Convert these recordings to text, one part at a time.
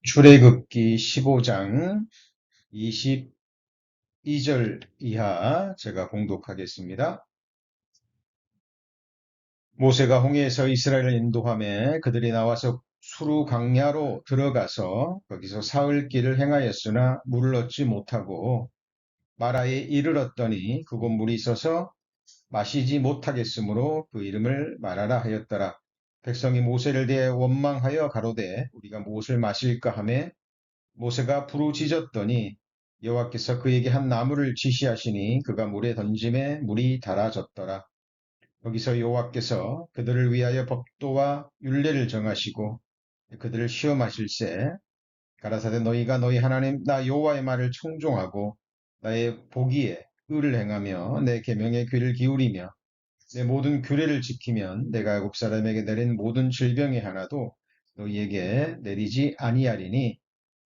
출애굽기 15장 22절 이하 제가 봉독하겠습니다. 모세가 홍해에서 이스라엘을 인도하며 그들이 나와서 수르 광야로 들어가서 거기서 사흘 길을 행하였으나 물을 얻지 못하고 마라에 이르렀더니 그곳 물이 있어서 마시지 못하겠으므로 그 이름을 마라라 하였더라. 백성이 모세를 대해 원망하여 가로되 우리가 무엇을 마실까 하매 모세가 부르짖었더니 여호와께서 그에게 한 나무를 지시하시니 그가 물에 던짐에 물이 달아졌더라. 여기서 여호와께서 그들을 위하여 법도와 율례를 정하시고 그들을 시험하실세 가라사대 너희가 너희 하나님 나 여호와의 말을 청종하고 나의 보기에 의를 행하며 내 계명에 귀를 기울이며 내 모든 규례를 지키면 내가 애굽 사람에게 내린 모든 질병의 하나도 너희에게 내리지 아니하리니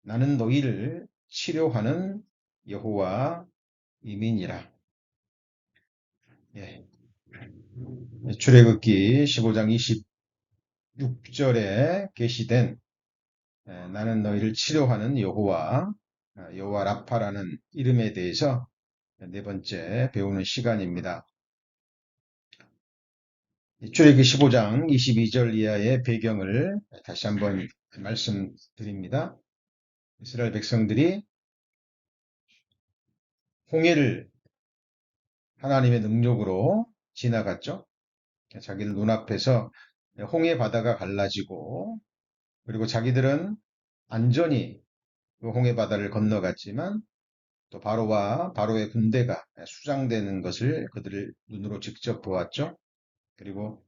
나는 너희를 치료하는 여호와 이민이라. 예. 출애굽기 15장 26절에 게시된 나는 너희를 치료하는 여호와, 여호와 라파라는 이름에 대해서 네 번째 배우는 시간입니다. 출애굽기 15장 22절 이하의 배경을 다시 한번 말씀드립니다. 이스라엘 백성들이 홍해를 하나님의 능력으로 지나갔죠. 자기들 눈앞에서 홍해 바다가 갈라지고 그리고 자기들은 안전히 그 홍해 바다를 건너갔지만 또 바로와 바로의 군대가 수장되는 것을 그들을 눈으로 직접 보았죠. 그리고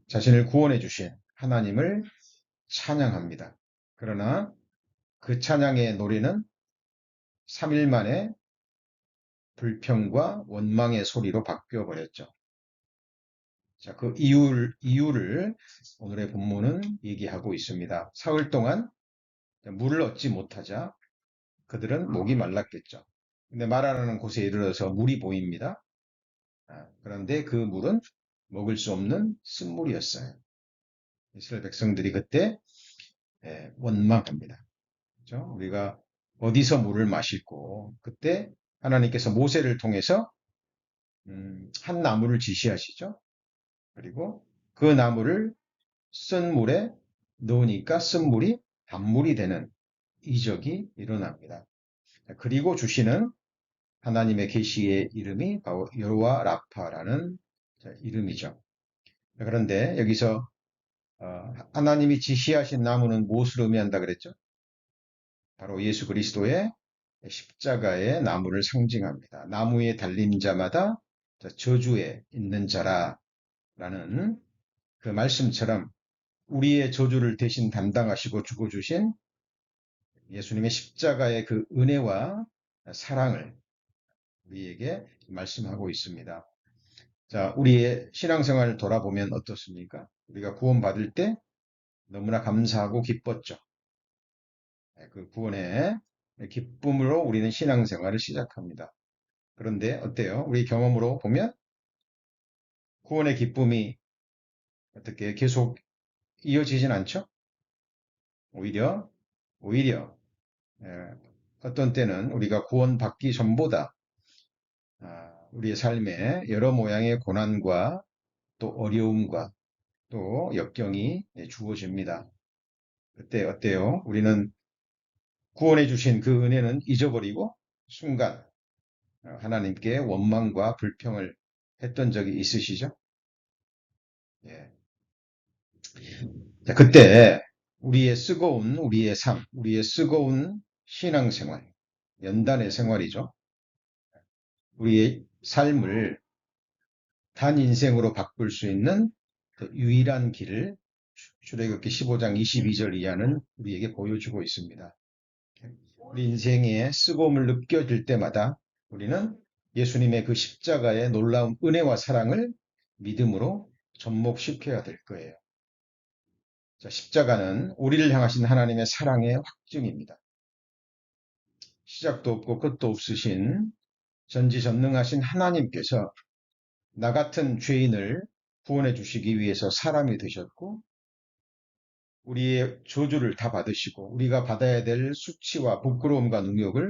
자신을 구원해 주신 하나님을 찬양합니다. 그러나 그 찬양의 노래는 3일 만에 불평과 원망의 소리로 바뀌어 버렸죠. 자, 그 이유를 오늘의 본문은 얘기하고 있습니다. 사흘 동안 물을 얻지 못하자 그들은 목이 말랐겠죠. 근데 마라라는 곳에 이르러서 물이 보입니다. 그런데 그 물은 먹을 수 없는 쓴물이었어요. 이스라엘 백성들이 그때 원망합니다. 그렇죠? 우리가 어디서 물을 마실고 그때 하나님께서 모세를 통해서 한 나무를 지시하시죠. 그리고 그 나무를 쓴 물에 넣으니까 쓴 물이 단물이 되는 이적이 일어납니다. 그리고 주시는 하나님의 계시의 이름이 바로 여호와 라파라는 이름이죠. 그런데 여기서 하나님이 지시하신 나무는 무엇을 의미한다 그랬죠? 바로 예수 그리스도의 십자가의 나무를 상징합니다. 나무에 달린 자마다 저주에 있는 자라라는 그 말씀처럼 우리의 저주를 대신 담당하시고 죽어주신 예수님의 십자가의 그 은혜와 사랑을 우리에게 말씀하고 있습니다. 자, 우리의 신앙생활을 돌아보면 어떻습니까? 우리가 구원받을 때 너무나 감사하고 기뻤죠. 그 구원의 기쁨으로 우리는 신앙생활을 시작합니다. 그런데 어때요? 우리 경험으로 보면 구원의 기쁨이 어떻게 계속 이어지진 않죠? 오히려 어떤 때는 우리가 구원받기 전보다 우리의 삶에 여러 모양의 고난과 또 어려움과 또 역경이 주어집니다. 그때 어때요? 우리는 구원해 주신 그 은혜는 잊어버리고 순간 하나님께 원망과 불평을 했던 적이 있으시죠? 예. 자, 그때 우리의 삶, 우리의 쓰거운 신앙생활, 연단의 생활이죠. 우리의 삶을 단 인생으로 바꿀 수 있는 그 유일한 길을 출애굽기 15장 22절 이하는 우리에게 보여주고 있습니다. 우리 인생에 쓰거움을 느껴질 때마다 우리는 예수님의 그 십자가의 놀라운 은혜와 사랑을 믿음으로 접목시켜야 될 거예요. 자, 십자가는 우리를 향하신 하나님의 사랑의 확증입니다. 시작도 없고 끝도 없으신 전지전능하신 하나님께서 나 같은 죄인을 구원해 주시기 위해서 사람이 되셨고 우리의 저주를 다 받으시고 우리가 받아야 될 수치와 부끄러움과 능욕을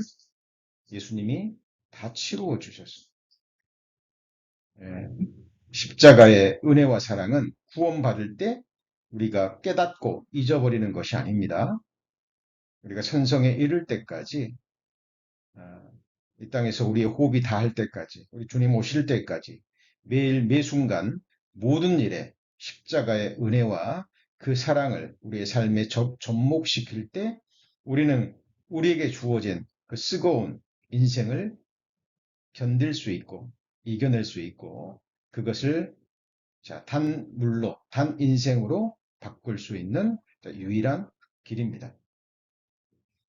예수님이 다 치루어 주셨습니다. 예, 십자가의 은혜와 사랑은 구원받을 때 우리가 깨닫고 잊어버리는 것이 아닙니다. 우리가 천성에 이를 때까지, 아, 이 땅에서 우리의 호흡이 다할 때까지, 우리 주님 오실 때까지 매일 매순간 모든 일에 십자가의 은혜와 그 사랑을 우리의 삶에 접목시킬 때 우리는 우리에게 주어진 그 쓰거운 인생을 견딜 수 있고 이겨낼 수 있고 그것을 자, 단물로, 단 인생으로 바꿀 수 있는 유일한 길입니다.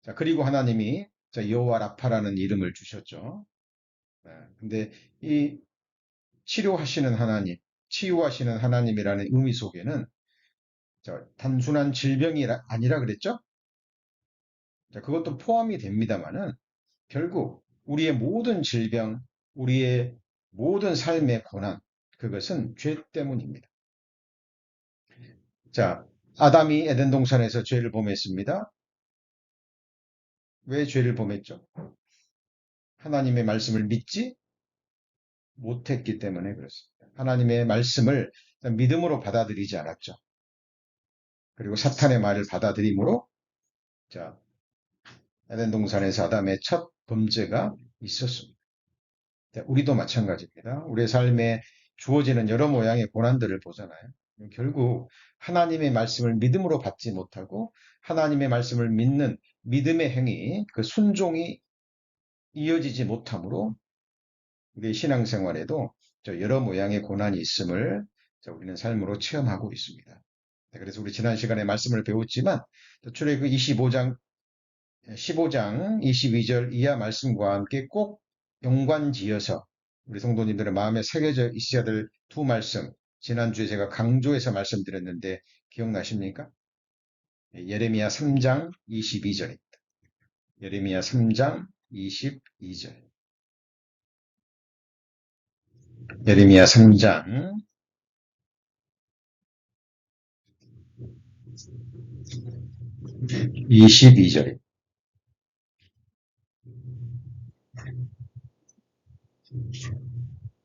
자, 그리고 하나님이 여호와 라파라는 이름을 주셨죠. 근데 이 치료하시는 하나님, 치유하시는 하나님이라는 의미 속에는 단순한 질병이 아니라 그랬죠? 자, 그것도 포함이 됩니다만은 결국 우리의 모든 질병, 우리의 모든 삶의 고난, 그것은 죄 때문입니다. 자, 아담이 에덴 동산에서 죄를 범했습니다. 왜 죄를 범했죠? 하나님의 말씀을 믿지 못했기 때문에 그렇습니다. 하나님의 말씀을 믿음으로 받아들이지 않았죠. 그리고 사탄의 말을 받아들임으로 자, 에덴 동산에서 아담의 첫 범죄가 있었습니다. 우리도 마찬가지입니다. 우리의 삶에 주어지는 여러 모양의 고난들을 보잖아요. 결국 하나님의 말씀을 믿음으로 받지 못하고 하나님의 말씀을 믿는 믿음의 행위, 그 순종이 이어지지 못하므로 우리의 신앙생활에도 여러 모양의 고난이 있음을 우리는 삶으로 체험하고 있습니다. 그래서 우리 지난 시간에 말씀을 배웠지만 출애굽 25장 15장 22절 이하 말씀과 함께 꼭 연관지어서 우리 성도님들의 마음에 새겨져 있어야 될 두 말씀, 지난주에 제가 강조해서 말씀드렸는데 기억나십니까? 예레미야 3장 22절입니다. 예레미야 3장 22절. 예레미야 3장 22절입니다.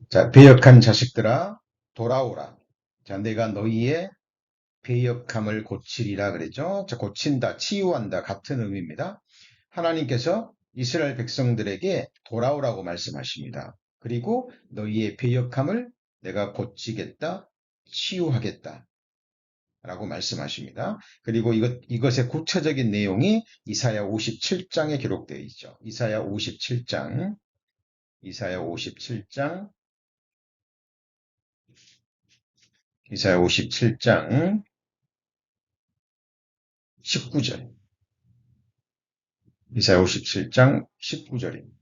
자, 배역한 자식들아 돌아오라. 자, 내가 너희의 배역함을 고치리라 그랬죠. 자, 고친다, 치유한다 같은 의미입니다. 하나님께서 이스라엘 백성들에게 돌아오라고 말씀하십니다. 그리고 너희의 배역함을 내가 고치겠다, 치유하겠다 라고 말씀하십니다. 그리고 이것의 구체적인 내용이 이사야 57장에 기록되어 있죠. 이사야 57장, 이사야 57장, 이사야 57장 19절. 이사야 57장 19절입니다.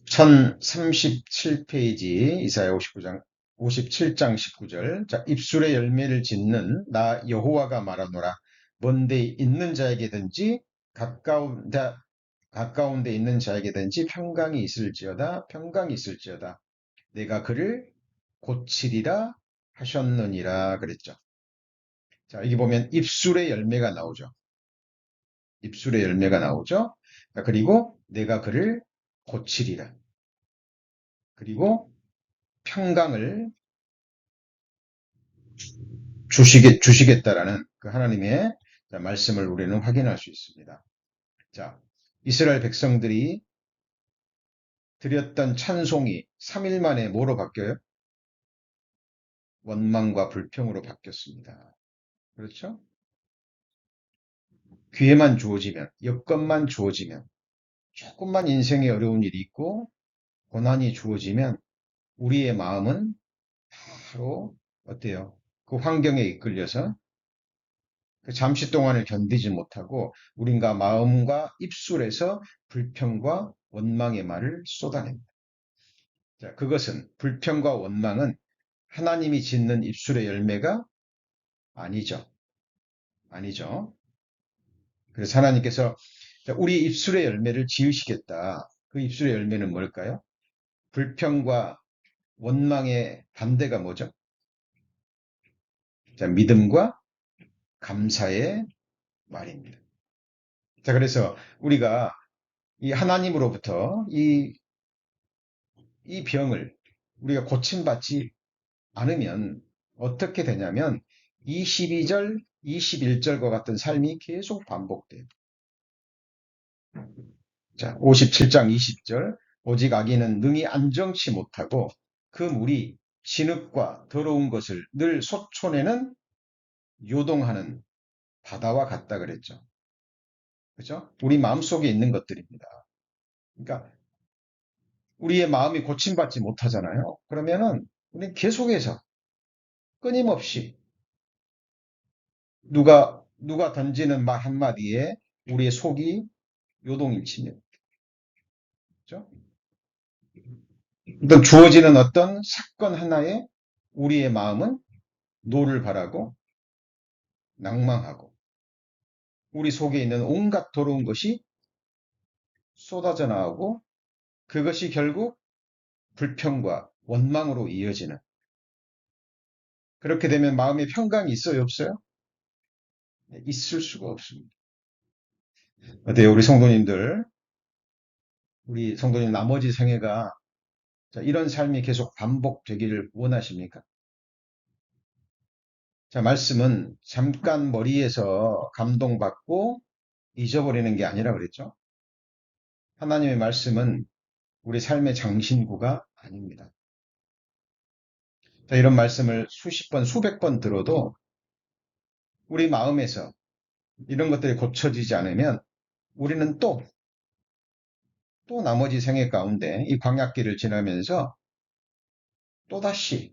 1037페이지 이사야 57장 19절. 자, 입술의 열매를 짓는 나 여호와가 말하노라. 먼데 있는 자에게든지 가까운 데 있는 자에게든지 평강이 있을지어다. 평강이 있을지어다. 내가 그를 고치리라 하셨느니라 그랬죠. 자, 여기 보면 입술의 열매가 나오죠. 입술의 열매가 나오죠. 자, 그리고 내가 그를 고치리라. 그리고 평강을 주시겠다라는 그 하나님의 말씀을 우리는 확인할 수 있습니다. 자, 이스라엘 백성들이 드렸던 찬송이 3일 만에 뭐로 바뀌어요? 원망과 불평으로 바뀌었습니다. 그렇죠? 기회만 주어지면, 여건만 주어지면, 조금만 인생에 어려운 일이 있고 고난이 주어지면 우리의 마음은 바로 어때요? 그 환경에 이끌려서 그 잠시 동안을 견디지 못하고 우린가 마음과 입술에서 불평과 원망의 말을 쏟아냅니다. 자, 그것은 불평과 원망은 하나님이 짓는 입술의 열매가 아니죠. 아니죠. 그래서 하나님께서 우리 입술의 열매를 지으시겠다. 그 입술의 열매는 뭘까요? 불평과 원망의 반대가 뭐죠? 자, 믿음과 감사의 말입니다. 자, 그래서 우리가 이 하나님으로부터 이 병을 우리가 고침받지 않으면 어떻게 되냐면 22절, 21절과 같은 삶이 계속 반복돼요. 자, 57장 20절. 오직 악인은 능히 안정치 못하고 그 물이 진흙과 더러운 것을 늘 솟초내는 요동하는 바다와 같다 그랬죠. 그죠? 우리 마음속에 있는 것들입니다. 그러니까 우리의 마음이 고침받지 못하잖아요. 그러면은 우리는 계속해서 끊임없이 누가 던지는 말 한마디에 우리의 속이 요동이 치며, 그죠? 어떤 주어지는 어떤 사건 하나에 우리의 마음은 노를 바라고 낭망하고 우리 속에 있는 온갖 더러운 것이 쏟아져 나오고 그것이 결국 불평과 원망으로 이어지는, 그렇게 되면 마음의 평강이 있어요, 없어요? 있을 수가 없습니다. 어때요, 우리 성도님 나머지 생애가 이런 삶이 계속 반복되기를 원하십니까? 자, 말씀은 잠깐 머리에서 감동받고 잊어버리는 게 아니라 그랬죠. 하나님의 말씀은 우리 삶의 장신구가 아닙니다. 자, 이런 말씀을 수십 번, 수백 번 들어도 우리 마음에서 이런 것들이 고쳐지지 않으면 우리는 또 나머지 생애 가운데 이 광야길을 지나면서 또다시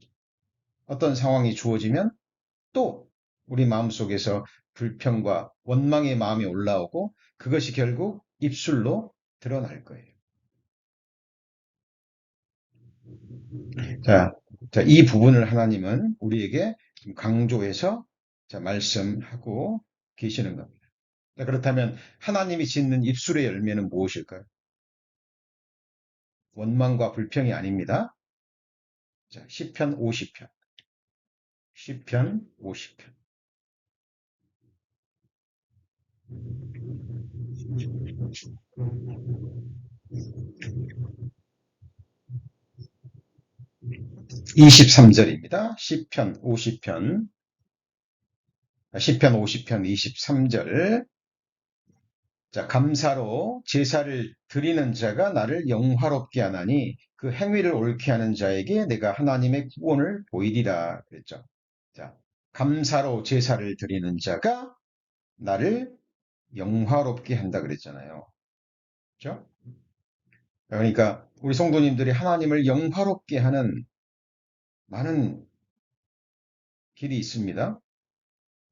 어떤 상황이 주어지면 또 우리 마음속에서 불평과 원망의 마음이 올라오고 그것이 결국 입술로 드러날 거예요. 자, 이 부분을 하나님은 우리에게 강조해서 말씀하고 계시는 겁니다. 그렇다면 하나님이 짓는 입술의 열매는 무엇일까요? 원망과 불평이 아닙니다. 자, 시편 50편. 시편 50편. 23절입니다. 시편 50편. 시편 50편 23절. 자, 감사로 제사를 드리는 자가 나를 영화롭게 하나니 그 행위를 옳게 하는 자에게 내가 하나님의 구원을 보이리라 그랬죠. 자, 감사로 제사를 드리는 자가 나를 영화롭게 한다 그랬잖아요. 그렇죠? 그러니까 우리 성도님들이 하나님을 영화롭게 하는 많은 길이 있습니다.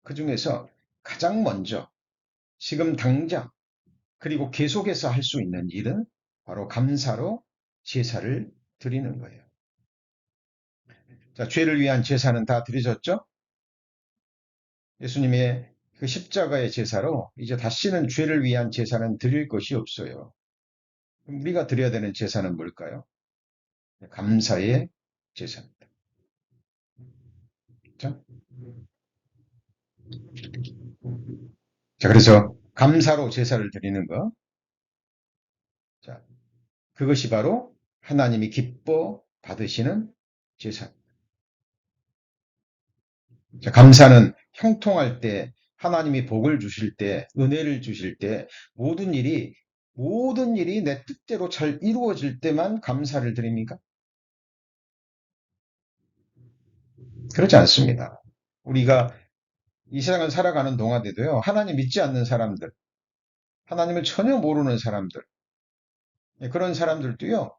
그 중에서 가장 먼저 지금 당장 그리고 계속해서 할 수 있는 일은 바로 감사로 제사를 드리는 거예요. 자, 죄를 위한 제사는 다 드려졌죠? 예수님의 그 십자가의 제사로 이제 다시는 죄를 위한 제사는 드릴 것이 없어요. 그럼 우리가 드려야 되는 제사는 뭘까요? 감사의 제사입니다. 그렇죠? 자, 그래서 감사로 제사를 드리는 거. 자, 그것이 바로 하나님이 기뻐 받으시는 제사. 자, 감사는 형통할 때, 하나님이 복을 주실 때, 은혜를 주실 때, 모든 일이 내 뜻대로 잘 이루어질 때만 감사를 드립니까? 그렇지 않습니다. 우리가 이 세상을 살아가는 동안에도요, 하나님 믿지 않는 사람들, 하나님을 전혀 모르는 사람들, 그런 사람들도요,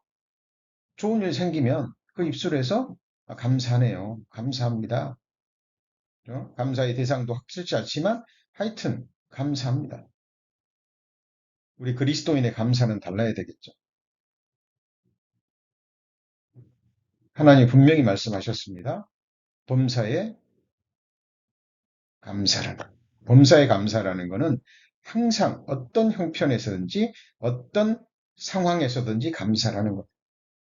좋은 일 생기면 그 입술에서 감사하네요. 감사합니다. 감사의 대상도 확실치 않지만 하여튼 감사합니다. 우리 그리스도인의 감사는 달라야 되겠죠. 하나님 분명히 말씀하셨습니다. 범사에 감사라는. 범사에 감사라는 것은 항상 어떤 형편에서든지 어떤 상황에서든지 감사라는 것.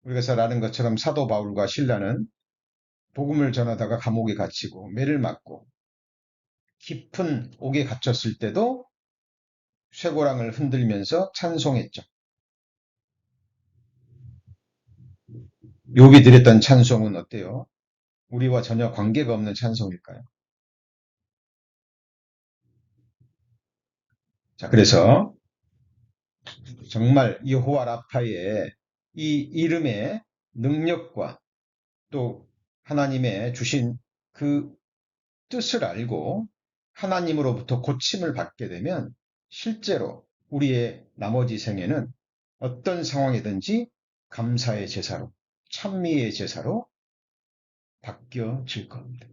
우리가 잘 아는 것처럼 사도 바울과 신라는 복음을 전하다가 감옥에 갇히고 매를 맞고 깊은 옥에 갇혔을 때도 쇠고랑을 흔들면서 찬송했죠. 욥이 드렸던 찬송은 어때요? 우리와 전혀 관계가 없는 찬송일까요? 자, 그래서 정말 여호와 라파의 이 이름의 능력과 또 하나님의 주신 그 뜻을 알고 하나님으로부터 고침을 받게 되면 실제로 우리의 나머지 생애는 어떤 상황이든지 감사의 제사로, 찬미의 제사로 바뀌어질 겁니다.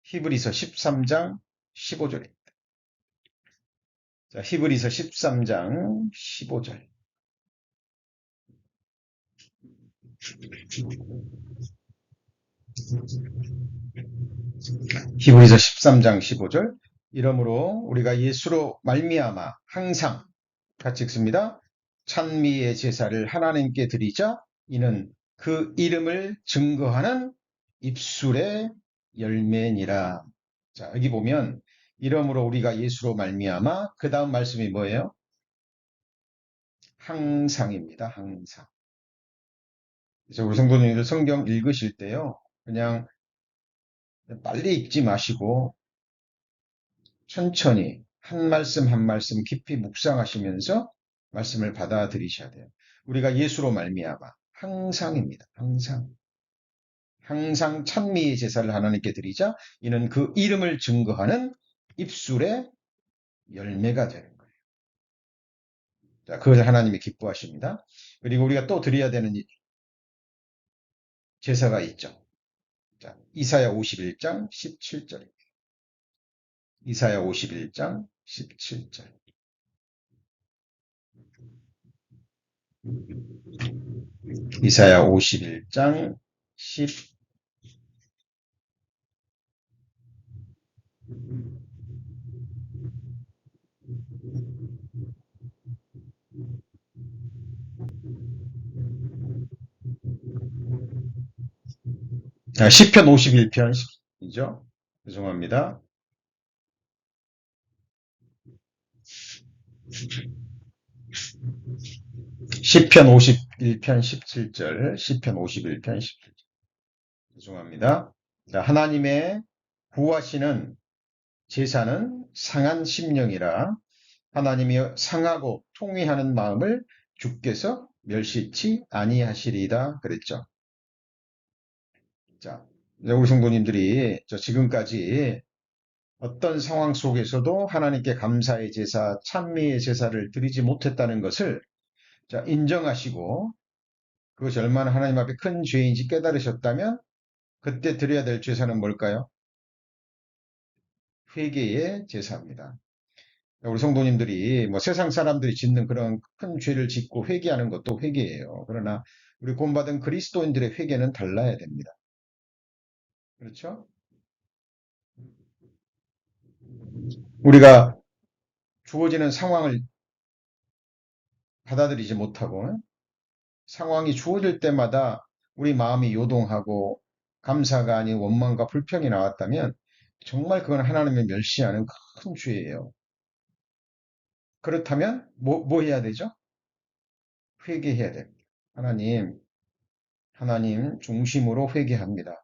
히브리서 13장 15절입니다. 자, 히브리서 13장 15절. 히브리서 13장 15절. 이러므로 우리가 예수로 말미암아 항상 같이 읽습니다. 찬미의 제사를 하나님께 드리자. 이는 그 이름을 증거하는 입술의 열매니라. 자, 여기 보면 이러므로 우리가 예수로 말미암아 그 다음 말씀이 뭐예요? 항상입니다. 항상. 그래서 우리 성도님들 성경 읽으실 때요. 그냥 빨리 읽지 마시고 천천히 한 말씀 한 말씀 깊이 묵상하시면서 말씀을 받아들이셔야 돼요. 우리가 예수로 말미암아 항상입니다. 항상. 항상 찬미의 제사를 하나님께 드리자. 이는 그 이름을 증거하는 입술의 열매가 되는 거예요. 자, 그것을 하나님이 기뻐하십니다. 그리고 우리가 또 드려야 되는 제사가 있죠. 자, 이사야 51장 17절입니다. 이사야 51장 17절. 이사야 51장 10 시편 51편이죠. 죄송합니다. 시편 51편 17절, 시편 51편 17절. 죄송합니다. 자, 하나님의 구하시는 제사는 상한 심령이라 하나님이 상하고 통회하는 마음을 주께서 멸시치 아니하시리다 그랬죠. 자, 우리 성도님들이 지금까지 어떤 상황 속에서도 하나님께 감사의 제사, 찬미의 제사를 드리지 못했다는 것을 인정하시고 그것이 얼마나 하나님 앞에 큰 죄인지 깨달으셨다면 그때 드려야 될 제사는 뭘까요? 회개의 제사입니다. 우리 성도님들이 뭐 세상 사람들이 짓는 그런 큰 죄를 짓고 회개하는 것도 회개예요. 그러나 우리 구원받은 그리스도인들의 회개는 달라야 됩니다. 그렇죠? 우리가 주어지는 상황을 받아들이지 못하고 상황이 주어질 때마다 우리 마음이 요동하고 감사가 아닌 원망과 불평이 나왔다면 정말 그건 하나님을 멸시하는 큰 죄예요. 그렇다면 뭐 해야 되죠? 회개해야 됩니다. 하나님 중심으로 회개합니다.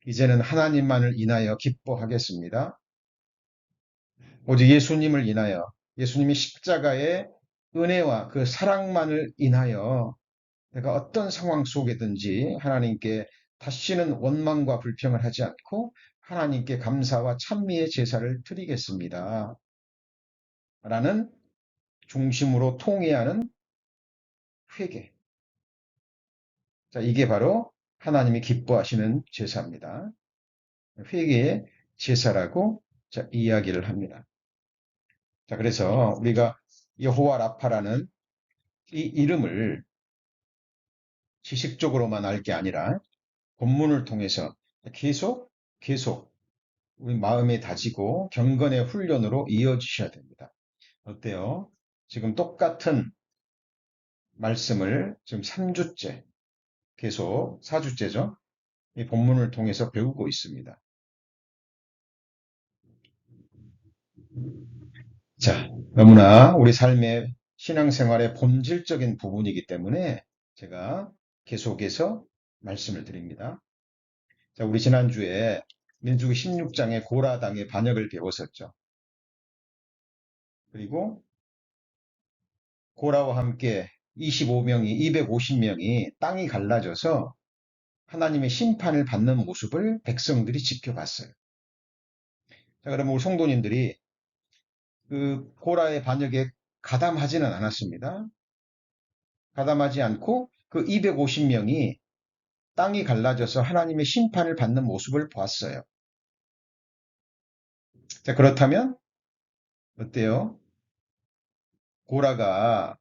이제는 하나님만을 인하여 기뻐하겠습니다. 오직 예수님을 인하여 예수님이 십자가의 은혜와 그 사랑만을 인하여 내가 어떤 상황 속에든지 하나님께 다시는 원망과 불평을 하지 않고 하나님께 감사와 찬미의 제사를 드리겠습니다. 라는 중심으로 통회하는 회개. 자, 이게 바로 하나님이 기뻐하시는 제사입니다. 회개의 제사라고 이야기를 합니다. 자, 그래서 우리가 여호와 라파라는 이 이름을 지식적으로만 알 게 아니라 본문을 통해서 계속 우리 마음에 다지고 경건의 훈련으로 이어지셔야 됩니다. 어때요? 지금 똑같은 말씀을 지금 3주째 계속 4주째죠? 이 본문을 통해서 배우고 있습니다. 자, 너무나 우리 삶의 신앙생활의 본질적인 부분이기 때문에 제가 계속해서 말씀을 드립니다. 자, 우리 지난주에 민수기 16장의 고라당의 반역을 배웠었죠. 그리고 고라와 함께 25명이, 250명이 땅이 갈라져서 하나님의 심판을 받는 모습을 백성들이 지켜봤어요. 자, 그러면 우리 성도님들이 그 고라의 반역에 가담하지는 않았습니다. 가담하지 않고 그 250명이 땅이 갈라져서 하나님의 심판을 받는 모습을 보았어요. 자, 그렇다면 어때요? 고라가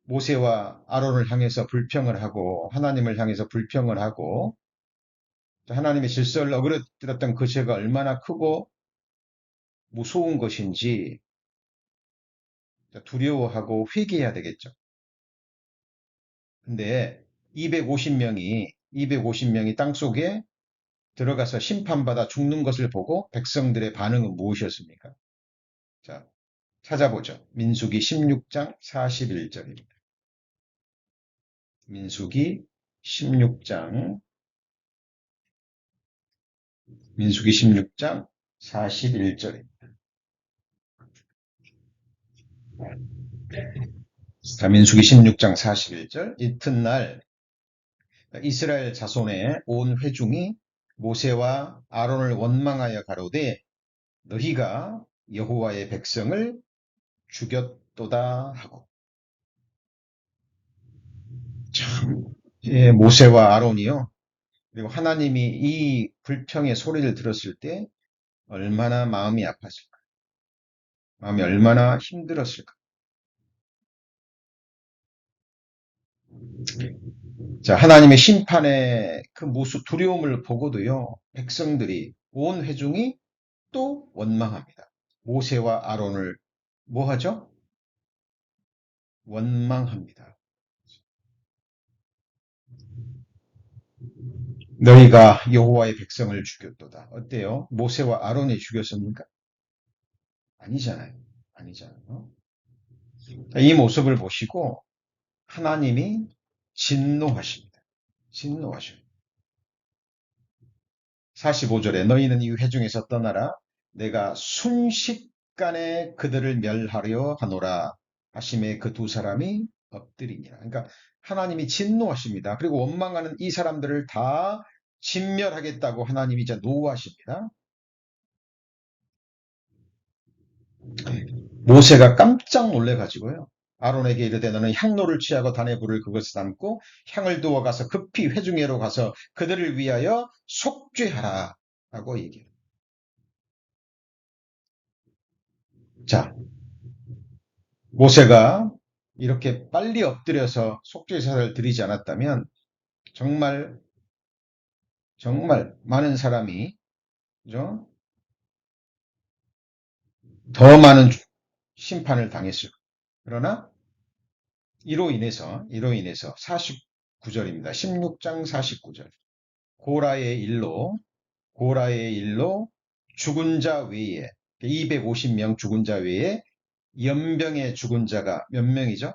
모세와 아론을 향해서 불평을 하고 하나님을 향해서 불평을 하고 하나님의 질서를 어그러뜨렸던 그 죄가 얼마나 크고 무서운 것인지 두려워하고 회개해야 되겠죠. 근데 250명이 땅속에 들어가서 심판받아 죽는 것을 보고 백성들의 반응은 무엇이었습니까? 자, 찾아보죠. 민수기 16장 41절입니다. 민수기 16장 민수기 16장 41절입니다. 자, 민수기 16장 41절 이튿날 이스라엘 자손의 온 회중이 모세와 아론을 원망하여 가로되 너희가 여호와의 백성을 죽였도다 하고 참 예, 모세와 아론이요 그리고 하나님이 이 불평의 소리를 들었을 때 얼마나 마음이 아팠을까 마음이 얼마나 힘들었을까 자 하나님의 심판의 그 모습 두려움을 보고도요 백성들이 온 회중이 또 원망합니다 모세와 아론을 뭐 하죠? 원망합니다. 너희가 여호와의 백성을 죽였도다. 어때요? 모세와 아론이 죽였습니까? 아니잖아요. 아니잖아요. 이 모습을 보시고 하나님이 진노하십니다. 진노하셔요. 45절에 너희는 이 회중에서 떠나라. 내가 순식간에 그들을 멸하려 하노라. 하심에 그 두 사람이 엎드리니라. 그러니까 하나님이 진노하십니다. 그리고 원망하는 이 사람들을 다 진멸하겠다고 하나님이 이제 노하십니다. 모세가 깜짝 놀래가지고요. 아론에게 이르되 너는 향로를 취하고 단에 불을 그것에 담고 향을 두어 가서 급히 회중회로 가서 그들을 위하여 속죄하라 라고 얘기해요. 자, 모세가 이렇게 빨리 엎드려서 속죄제사를 드리지 않았다면 정말 정말 많은 사람이 그죠? 더 많은 심판을 당했을 거예요. 그러나 이로 인해서 49절입니다. 16장 49절. 고라의 일로 죽은 자 외에 250명 죽은 자 외에 연병의 죽은 자가 몇 명이죠?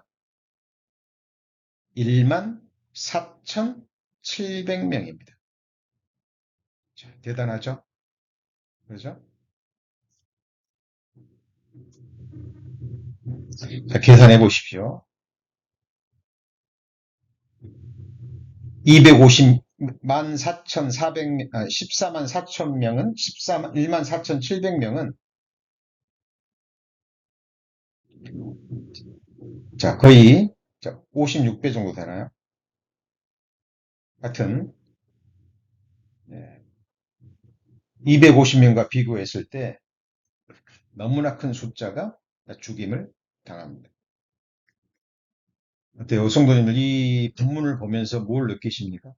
1만 4,700명입니다. 대단하죠? 그렇죠? 자, 계산해 보십시오. 250만 4,400명, 14만 4천 명은 1만 4,700명은 자, 거의 56배 정도 되나요? 같은 250명과 비교했을 때 너무나 큰 숫자가 죽임을 당합니다. 어때요? 성도님들 이 본문을 보면서 뭘 느끼십니까?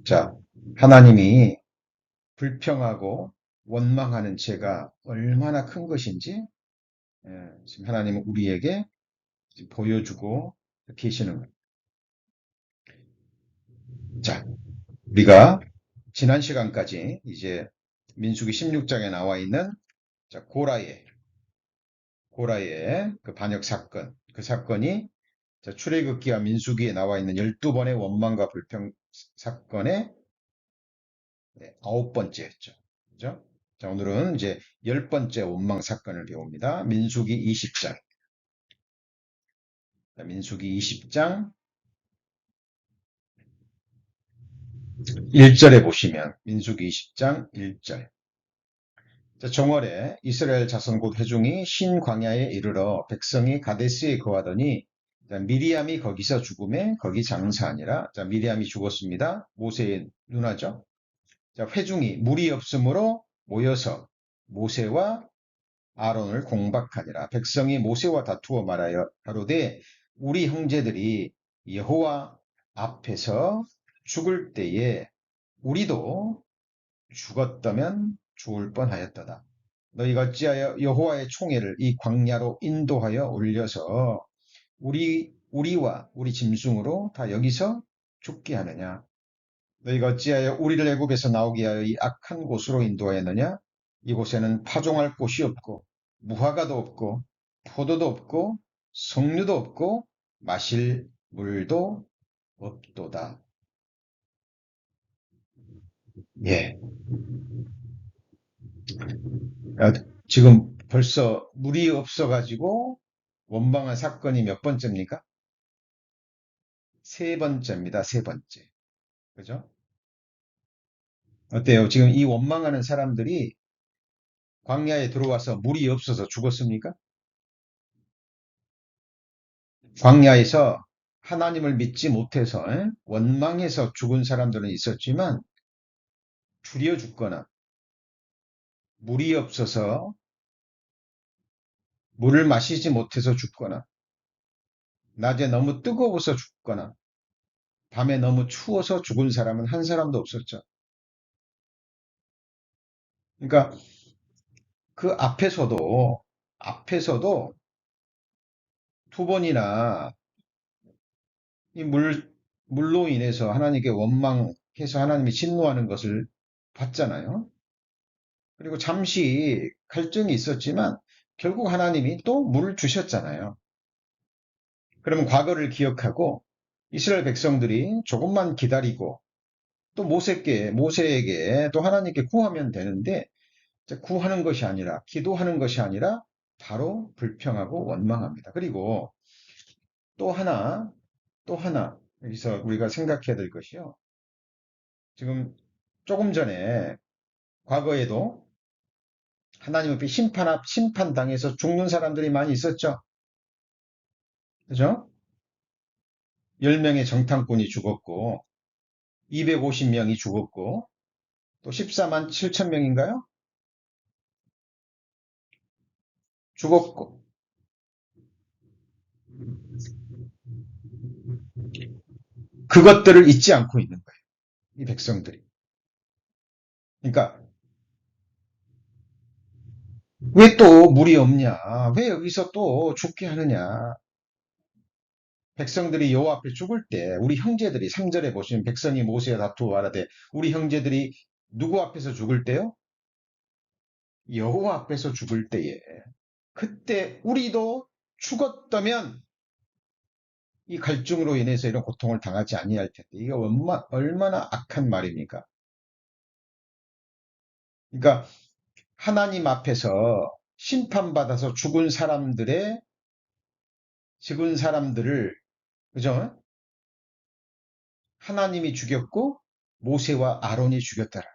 자, 하나님이 불평하고 원망하는 죄가 얼마나 큰 것인지 지금 하나님은 우리에게 보여주고 계시는 거예요. 자, 우리가 지난 시간까지 이제 민수기 16장에 나와 있는 자, 고라의 그 반역 사건, 그 사건이 자, 출애굽기와 민수기에 나와 있는 12번의 원망과 불평 사건의 네, 9번째였죠. 그죠? 자, 오늘은 이제 10번째 원망 사건을 배웁니다. 민수기 20장. 자, 민수기 20장 1절에 보시면 민수기 20장 1절. 자, 정월에 이스라엘 자손 곧 회중이 신 광야에 이르러 백성이 가데스에 거하더니 자, 미리암이 거기서 죽음에 거기 장사하니라. 자, 미리암이 죽었습니다. 모세의 누나죠. 자, 회중이 물이 없으므로 모여서 모세와 아론을 공박하니라. 백성이 모세와 다투어 말하여 가로되 우리 형제들이 여호와 앞에서 죽을 때에 우리도 죽었다면 죽을 뻔하였도다. 너희가 어찌하여 여호와의 총애를 이 광야로 인도하여 올려서 우리와 우리 짐승으로 다 여기서 죽게 하느냐? 너희가 어찌하여 우리를 애굽에서 나오게 하여 이 악한 곳으로 인도하였느냐? 이곳에는 파종할 곳이 없고 무화과도 없고 포도도 없고 석류도 없고 마실 물도 없도다. 예. 아, 지금 벌써 물이 없어가지고 원망한 사건이 몇 번째입니까? 세 번째입니다. 세 번째. 그죠? 어때요? 지금 이 원망하는 사람들이 광야에 들어와서 물이 없어서 죽었습니까? 광야에서 하나님을 믿지 못해서 원망해서 죽은 사람들은 있었지만 줄여 죽거나 물이 없어서 물을 마시지 못해서 죽거나 낮에 너무 뜨거워서 죽거나 밤에 너무 추워서 죽은 사람은 한 사람도 없었죠. 그러니까 그 앞에서도 두 번이나 이 물로 인해서 하나님께 원망해서 하나님이 진노하는 것을 봤잖아요. 그리고 잠시 갈증이 있었지만 결국 하나님이 또 물을 주셨잖아요. 그러면 과거를 기억하고 이스라엘 백성들이 조금만 기다리고 또 모세에게 또 하나님께 구하면 되는데 구하는 것이 아니라 기도하는 것이 아니라 바로 불평하고 원망합니다. 그리고 또 하나 여기서 우리가 생각해야 될 것이요. 지금 조금 전에 과거에도 하나님 앞에 심판당해서 죽는 사람들이 많이 있었죠. 그죠? 10명의 정탐꾼이 죽었고 250명이 죽었고 또 14만 7천 명인가요? 죽었고 그것들을 잊지 않고 있는 거예요. 이 백성들이. 그러니까 왜 또 물이 없냐? 왜 여기서 또 죽게 하느냐? 백성들이 여호와 앞에 죽을 때 우리 형제들이 3절에 보시면 백성이 모세와 다투어 말하되 우리 형제들이 누구 앞에서 죽을 때요? 여호와 앞에서 죽을 때에 그때 우리도 죽었다면 이 갈증으로 인해서 이런 고통을 당하지 아니할 텐데 이게 얼마나 악한 말입니까? 그러니까 하나님 앞에서 심판받아서 죽은 사람들을 그죠? 하나님이 죽였고 모세와 아론이 죽였더라.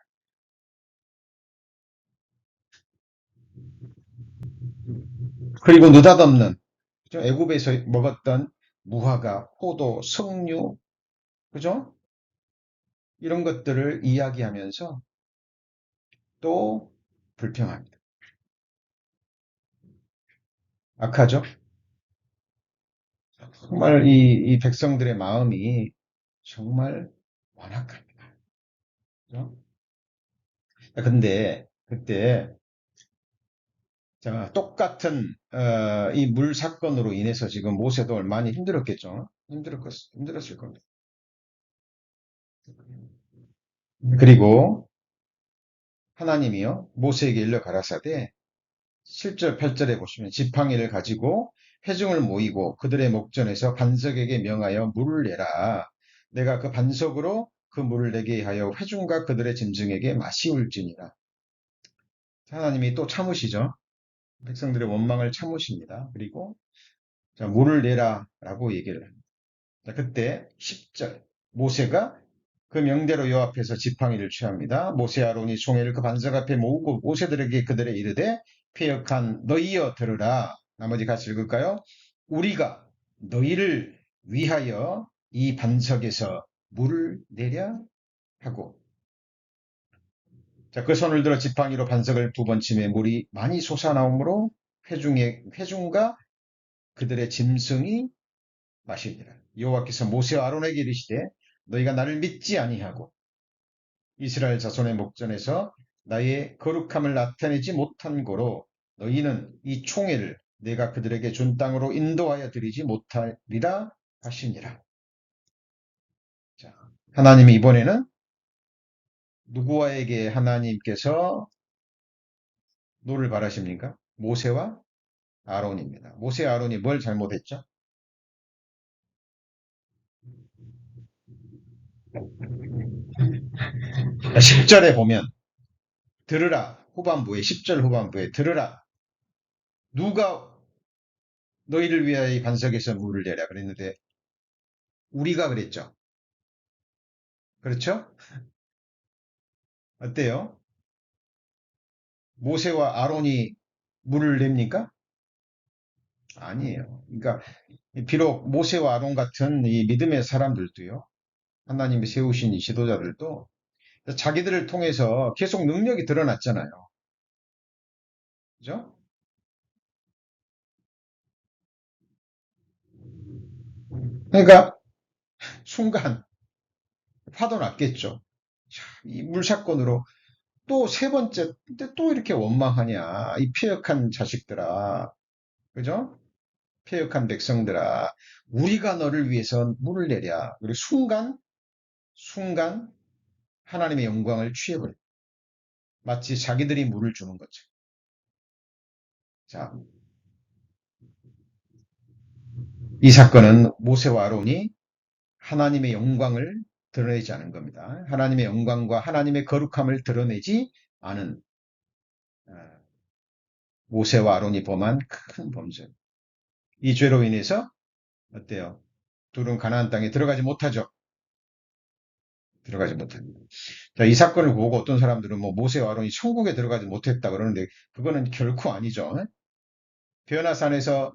그리고 느닷없는 그죠? 애굽에서 먹었던 무화과, 포도, 석류, 그죠? 이런 것들을 이야기하면서 또 불평합니다. 악하죠? 정말 이 백성들의 마음이 정말 완악합니다. 그죠? 근데 그때 자, 똑같은 이 물 사건으로 인해서 지금 모세도 많이 힘들었겠죠. 힘들었을 겁니다. 그리고 하나님이요, 모세에게 일러 가라사대 7절, 8절에 보시면 지팡이를 가지고 회중을 모이고 그들의 목전에서 반석에게 명하여 물을 내라. 내가 그 반석으로 그 물을 내게 하여 회중과 그들의 짐승에게 마시울지니라. 하나님이 또 참으시죠. 백성들의 원망을 참으십니다. 그리고 자, 물을 내라 라고 얘기를 합니다. 자, 그때 10절 모세가 그 명대로 요 앞에서 지팡이를 취합니다. 모세 아론이 총회를 그 반석 앞에 모으고 모세들에게 그들의 이르되 패역한 너희여 들으라. 나머지 같이 읽을까요? 우리가 너희를 위하여 이 반석에서 물을 내랴 하고 자, 그 손을 들어 지팡이로 반석을 두 번 치매 물이 많이 솟아나오므로 회중과 그들의 짐승이 마시니라. 여호와께서 모세와 아론에게 이르시되 너희가 나를 믿지 아니하고 이스라엘 자손의 목전에서 나의 거룩함을 나타내지 못한 고로 너희는 이 총회를 내가 그들에게 준 땅으로 인도하여 드리지 못하리라 하시니라. 자, 하나님이 이번에는 누구와에게 하나님께서 노를 바라십니까? 모세와 아론입니다. 모세 아론이 뭘 잘못했죠? 10절에 보면 들으라 후반부에 10절 후반부에 들으라 누가 너희를 위하여 이 반석에서 물을 내라 그랬는데 우리가 그랬죠. 그렇죠? 어때요? 모세와 아론이 물을 냅니까? 아니에요. 그러니까 비록 모세와 아론 같은 이 믿음의 사람들도요. 하나님이 세우신 이 지도자들도 자기들을 통해서 계속 능력이 드러났잖아요. 그죠? 그러니까 순간 화도 났겠죠. 이 물사건으로 또 세 번째 또 이렇게 원망하냐. 이 패역한 자식들아. 그죠? 패역한 백성들아. 우리가 너를 위해서 물을 내랴. 그리고 순간 하나님의 영광을 취해버려. 마치 자기들이 물을 주는 거죠. 자, 이 사건은 모세와 아론이 하나님의 영광을 드러내지 않은 겁니다. 하나님의 영광과 하나님의 거룩함을 드러내지 않은 어, 모세와 아론이 범한 큰 범죄. 이 죄로 인해서 어때요? 둘은 가나안 땅에 들어가지 못하죠. 들어가지 못합니다. 자, 이 사건을 보고 어떤 사람들은 뭐 모세와 아론이 천국에 들어가지 못했다 그러는데 그거는 결코 아니죠. 변화산에서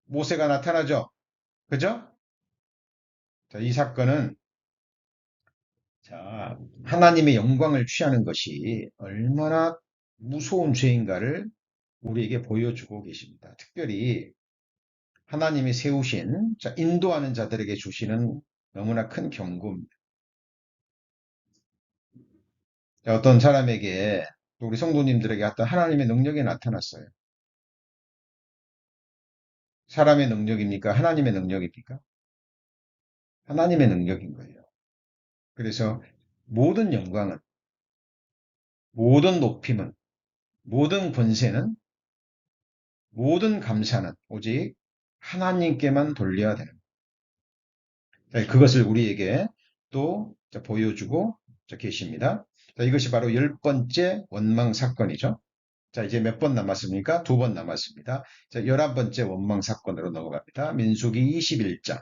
모세가 나타나죠. 그죠? 자, 이 사건은 자, 하나님의 영광을 취하는 것이 얼마나 무서운 죄인가를 우리에게 보여주고 계십니다. 특별히 하나님이 세우신 인도하는 자들에게 주시는 너무나 큰 경고입니다. 어떤 사람에게 우리 성도님들에게 어떤 하나님의 능력이 나타났어요. 사람의 능력입니까? 하나님의 능력입니까? 하나님의 능력인 거예요. 그래서 모든 영광은, 모든 높임은, 모든 권세는, 모든 감사는 오직 하나님께만 돌려야 되는 거예요. 그것을 우리에게 또 보여주고 계십니다. 자, 이것이 바로 10번째 원망 사건이죠. 자, 이제 몇 번 남았습니까? 2번 남았습니다. 자, 11번째 원망 사건으로 넘어갑니다. 민수기 21장.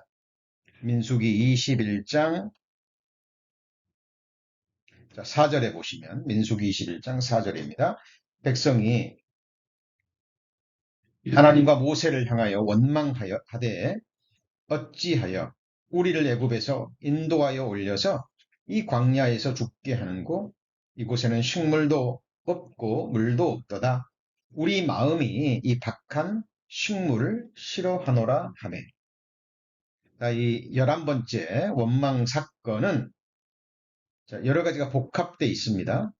민수기 21장 자, 4절에 보시면 민수기 21장 4절입니다. 백성이 하나님과 모세를 향하여 원망하여 하되 어찌하여 우리를 애굽에서 인도하여 올려서 이 광야에서 죽게 하는고 이곳에는 식물도 없고 물도 없도다. 우리 마음이 이 박한 식물을 싫어하노라 하매. 이 11번째 원망 사건은 여러 가지가 복합되어 있습니다.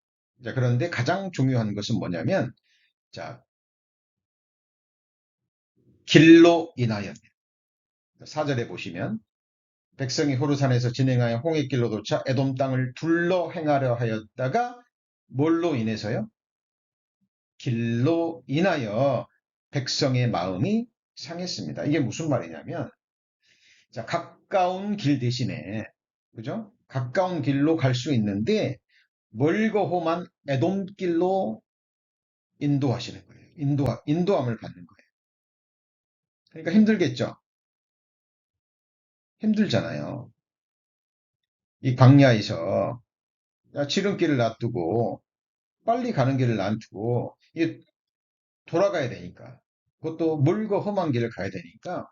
자, 그런데 가장 중요한 것은 뭐냐면 자, 길로 인하여 4절에 보시면 백성이 호르산에서 진행하여 홍해길로 도착 에돔 땅을 둘러 행하려 하였다가 뭘로 인해서요? 길로 인하여 백성의 마음이 상했습니다. 이게 무슨 말이냐면 자, 가까운 길 대신에 그죠? 가까운 길로 갈 수 있는데 멀고 험한 에돔길로 인도하시는 거예요. 인도함을 받는 거예요. 그러니까 힘들겠죠? 힘들잖아요. 이 광야에서 지름길을 놔두고 빨리 가는 길을 놔두고 이 돌아가야 되니까 그것도 멀고 험한 길을 가야 되니까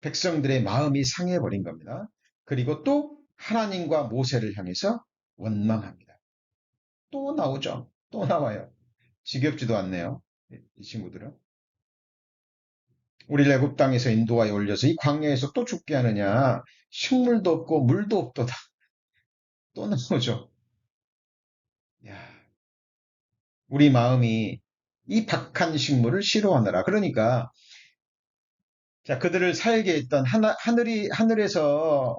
백성들의 마음이 상해버린 겁니다. 그리고 또 하나님과 모세를 향해서 원망합니다. 또 나오죠. 또 나와요. 지겹지도 않네요. 이 친구들은. 우리를 애굽 땅에서 인도하여 올려서 이 광야에서 또 죽게 하느냐. 식물도 없고 물도 없도다. 또 나오죠. 야, 우리 마음이 이 박한 식물을 싫어하느라. 그러니까 자, 그들을 살게 했던 하늘에서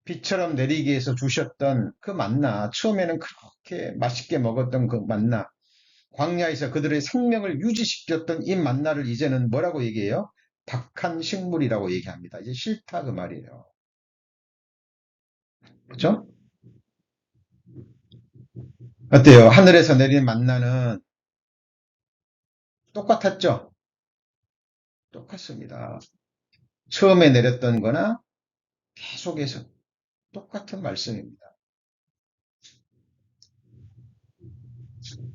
비처럼 내리게 해서 주셨던 그 만나, 처음에는 그렇게 맛있게 먹었던 그 만나, 광야에서 그들의 생명을 유지시켰던 이 만나를 이제는 뭐라고 얘기해요? 박한 식물이라고 얘기합니다. 이제 싫다 그 말이에요. 그렇죠? 어때요? 하늘에서 내린 만나는 똑같았죠? 똑같습니다. 처음에 내렸던 거나 계속해서 똑같은 말씀입니다.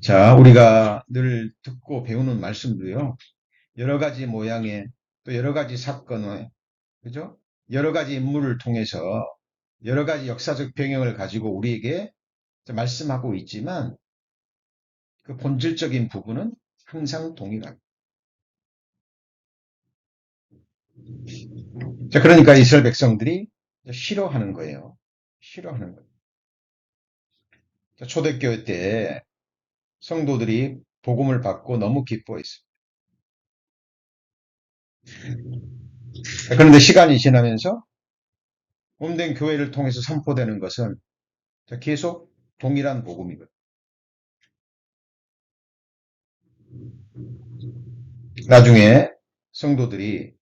자, 우리가 늘 듣고 배우는 말씀도요. 여러 가지 모양의 또 여러 가지 사건의 그죠? 여러 가지 인물을 통해서 여러 가지 역사적 배경을 가지고 우리에게 말씀하고 있지만 그 본질적인 부분은 항상 동일합니다. 자, 그러니까 이스라엘 백성들이 싫어하는 거예요. 싫어하는 거예요. 자, 초대교회 때 성도들이 복음을 받고 너무 기뻐했어요. 그런데 시간이 지나면서 몸된 교회를 통해서 선포되는 것은 계속 동일한 복음이거든요. 나중에 성도들이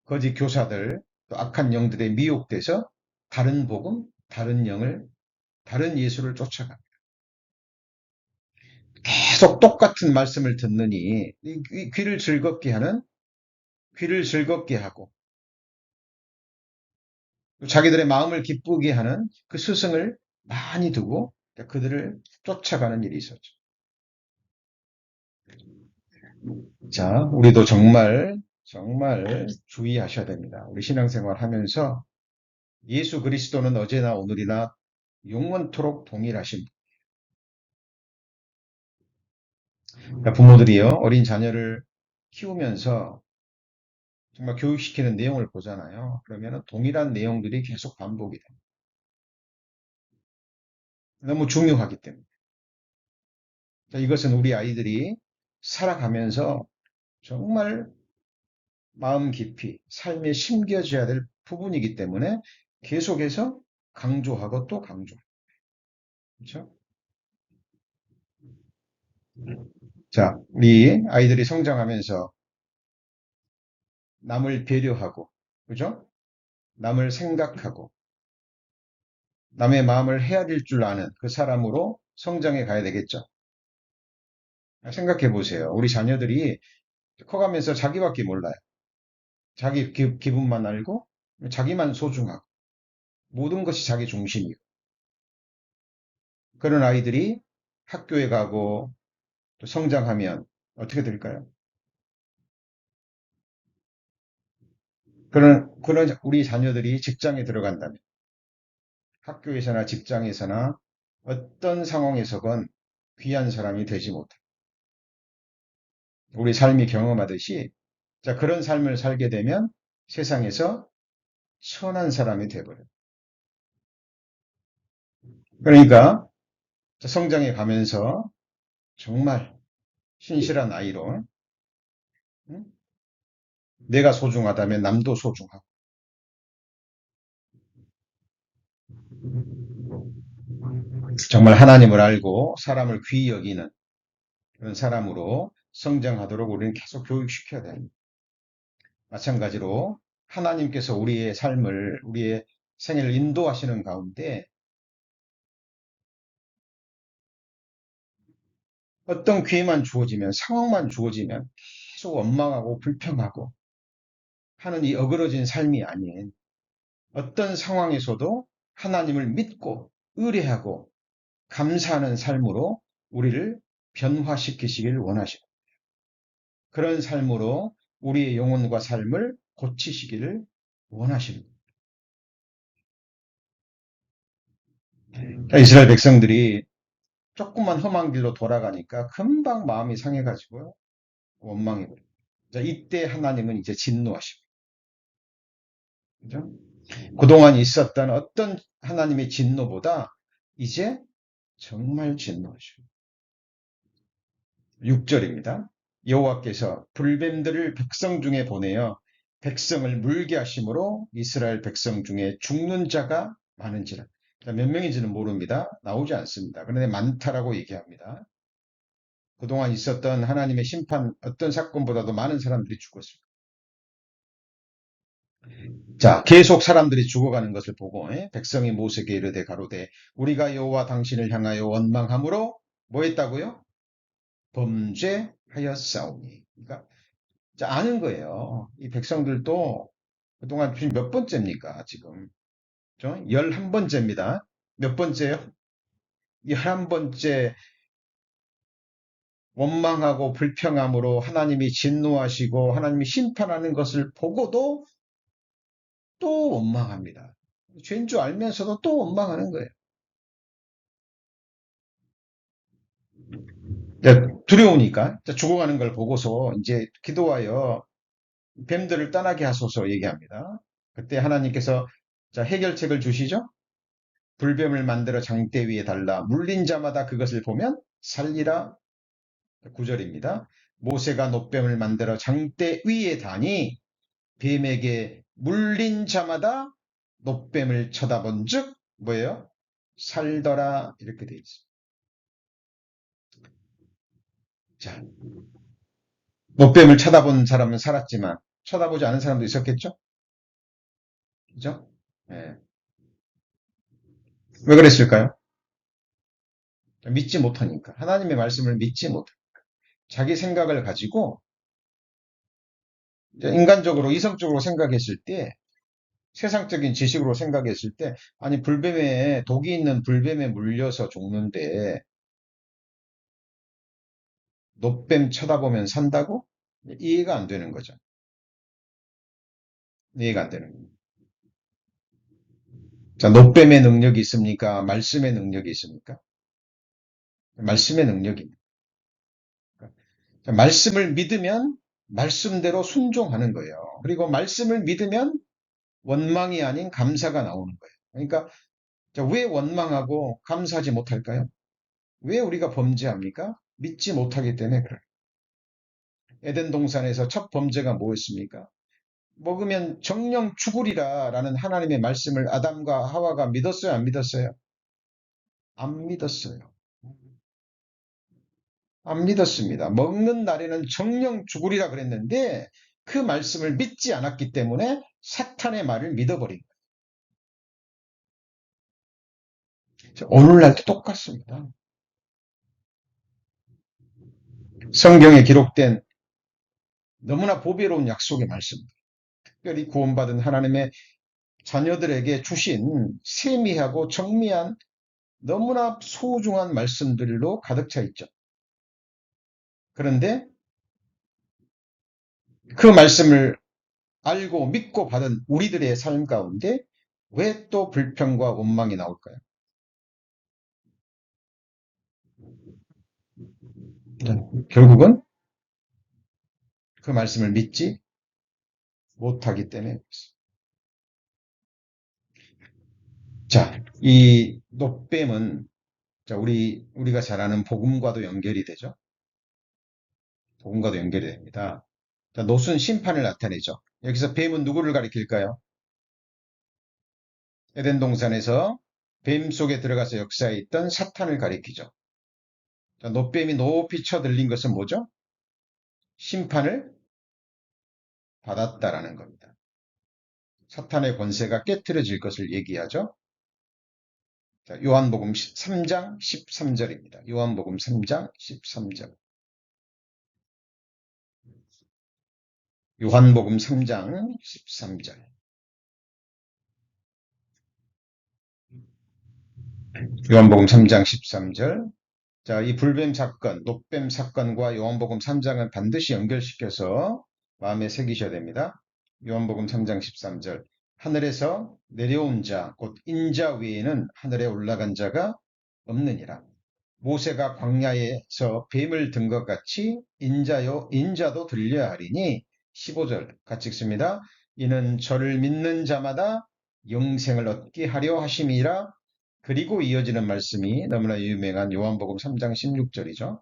거짓 교사들, 또 악한 영들에 미혹돼서 다른 복음, 다른 영을, 다른 예수를 쫓아갑니다. 계속 똑같은 말씀을 듣느니 귀를 즐겁게 하는, 귀를 즐겁게 하고 자기들의 마음을 기쁘게 하는 그 스승을 많이 두고 그들을 쫓아가는 일이 있었죠. 자, 우리도 정말 주의하셔야 됩니다. 우리 신앙생활 하면서 예수 그리스도는 어제나 오늘이나 영원토록 동일하신 그러니까 부모들이요, 어린 자녀를 키우면서 정말 교육시키는 내용을 보잖아요. 그러면 동일한 내용들이 계속 반복이 됩니다. 너무 중요하기 때문에. 이것은 우리 아이들이 살아가면서 정말 마음 깊이 삶에 심겨져야 될 부분이기 때문에 계속해서 강조하고 또 강조. 그렇죠? 자, 우리 아이들이 성장하면서 남을 배려하고, 그죠? 남을 생각하고, 남의 마음을 헤아릴 줄 아는 그 사람으로 성장해 가야 되겠죠. 생각해 보세요. 우리 자녀들이 커가면서 자기밖에 몰라요. 자기 기분만 알고, 자기만 소중하고, 모든 것이 자기 중심이고. 그런 아이들이 학교에 가고 또 성장하면 어떻게 될까요? 그런 우리 자녀들이 직장에 들어간다면, 학교에서나 직장에서나 어떤 상황에서건 귀한 사람이 되지 못해. 우리 삶이 경험하듯이, 자, 그런 삶을 살게 되면 세상에서 천한 사람이 돼버려요. 그러니까 성장해 가면서 정말 신실한 아이로, 응? 내가 소중하다면 남도 소중하고. 정말 하나님을 알고 사람을 귀히 여기는 그런 사람으로 성장하도록 우리는 계속 교육시켜야 됩니다. 마찬가지로 하나님께서 우리의 삶을, 우리의 생애를 인도하시는 가운데 어떤 기회만 주어지면, 상황만 주어지면 계속 원망하고 불평하고 하는 이 어그러진 삶이 아닌 어떤 상황에서도 하나님을 믿고 의뢰하고 감사하는 삶으로 우리를 변화시키시길 원하십니다. 그런 삶으로 우리의 영혼과 삶을 고치시기를 원하십니다. 이스라엘 백성들이 조금만 험한 길로 돌아가니까 금방 마음이 상해가지고요. 원망해버립니다. 이때 하나님은 이제 진노하십니다. 그죠? 그동안 있었던 어떤 하나님의 진노보다 이제 정말 진노하십니다. 6절입니다. 여호와께서 불뱀들을 백성 중에 보내어 백성을 물게 하심으로 이스라엘 백성 중에 죽는 자가 많은지라. 몇 명인지는 모릅니다. 나오지 않습니다. 그런데 많다라고 얘기합니다. 그동안 있었던 하나님의 심판 어떤 사건보다도 많은 사람들이 죽었습니다. 자, 계속 사람들이 죽어가는 것을 보고 백성이 모세에게 이르되 가로되 우리가 여호와 당신을 향하여 원망함으로 뭐 했다고요? 범죄하였사오니. 그러니까 아는 거예요. 이 백성들도 그동안 지금 몇 번째입니까? 지금 11번째입니다. 몇 번째요? 11번째 원망하고 불평함으로 하나님이 진노하시고 하나님이 심판하는 것을 보고도 또 원망합니다. 죄인 줄 알면서도 또 원망하는 거예요. 두려우니까 죽어가는 걸 보고서 이제 기도하여 뱀들을 떠나게 하소서 얘기합니다. 그때 하나님께서 해결책을 주시죠. 불뱀을 만들어 장대 위에 달라 물린 자마다 그것을 보면 살리라. 9절입니다. 모세가 놋뱀을 만들어 장대 위에 다니 뱀에게 물린 자마다 놋뱀을 쳐다본 즉 뭐예요? 살더라 이렇게 되어 있습니다. 자, 놋뱀을 쳐다본 사람은 살았지만 쳐다보지 않은 사람도 있었겠죠? 그죠? 네. 왜 그랬을까요? 믿지 못하니까. 하나님의 말씀을 믿지 못하니까. 자기 생각을 가지고 인간적으로 이성적으로 생각했을 때 세상적인 지식으로 생각했을 때 아니 불뱀에 독이 있는 불뱀에 물려서 죽는데 놋뱀 쳐다보면 산다고? 이해가 안 되는 거죠. 이해가 안 되는 거예요. 자, 놋뱀의 능력이 있습니까? 말씀의 능력이 있습니까? 말씀의 능력입니다. 자, 말씀을 믿으면 말씀대로 순종하는 거예요. 그리고 말씀을 믿으면 원망이 아닌 감사가 나오는 거예요. 그러니까 왜 원망하고 감사하지 못할까요? 왜 우리가 범죄합니까? 믿지 못하기 때문에 그래요. 에덴 동산에서 첫 범죄가 뭐였습니까? 먹으면 정령 죽으리라 라는 하나님의 말씀을 아담과 하와가 믿었어요? 안 믿었어요? 안 믿었어요. 안 믿었습니다. 먹는 날에는 정령 죽으리라 그랬는데 그 말씀을 믿지 않았기 때문에 사탄의 말을 믿어버린 거예요. 오늘날도 똑같습니다. 성경에 기록된 너무나 보배로운 약속의 말씀, 특별히 구원받은 하나님의 자녀들에게 주신 세미하고 정미한 너무나 소중한 말씀들로 가득 차 있죠. 그런데 그 말씀을 알고 믿고 받은 우리들의 삶 가운데 왜 또 불평과 원망이 나올까요? 결국은 그 말씀을 믿지 못하기 때문에 그렇습니다. 자, 이 노뱀은 우리가 잘 아는 복음과도 연결이 되죠. 복음과도 연결이 됩니다. 자, 놋은 심판을 나타내죠. 여기서 뱀은 누구를 가리킬까요? 에덴 동산에서 뱀 속에 들어가서 역사에 있던 사탄을 가리키죠. 자, 놋뱀이 높이 쳐들린 것은 뭐죠? 심판을 받았다라는 겁니다. 사탄의 권세가 깨트려질 것을 얘기하죠. 자, 요한복음 3장 13절입니다. 요한복음 3장 13절. 요한복음 3장 13절. 요한복음 3장 13절. 자, 이 불뱀 사건, 놋뱀 사건과 요한복음 3장은 반드시 연결시켜서 마음에 새기셔야 됩니다. 요한복음 3장 13절. 하늘에서 내려온 자, 곧 인자 외에는 하늘에 올라간 자가 없느니라. 모세가 광야에서 뱀을 든 것 같이 인자도 들려야 하리니 15절 같이 읽습니다. 이는 저를 믿는 자마다 영생을 얻게 하려 하심이라. 그리고 이어지는 말씀이 너무나 유명한 요한복음 3장 16절이죠.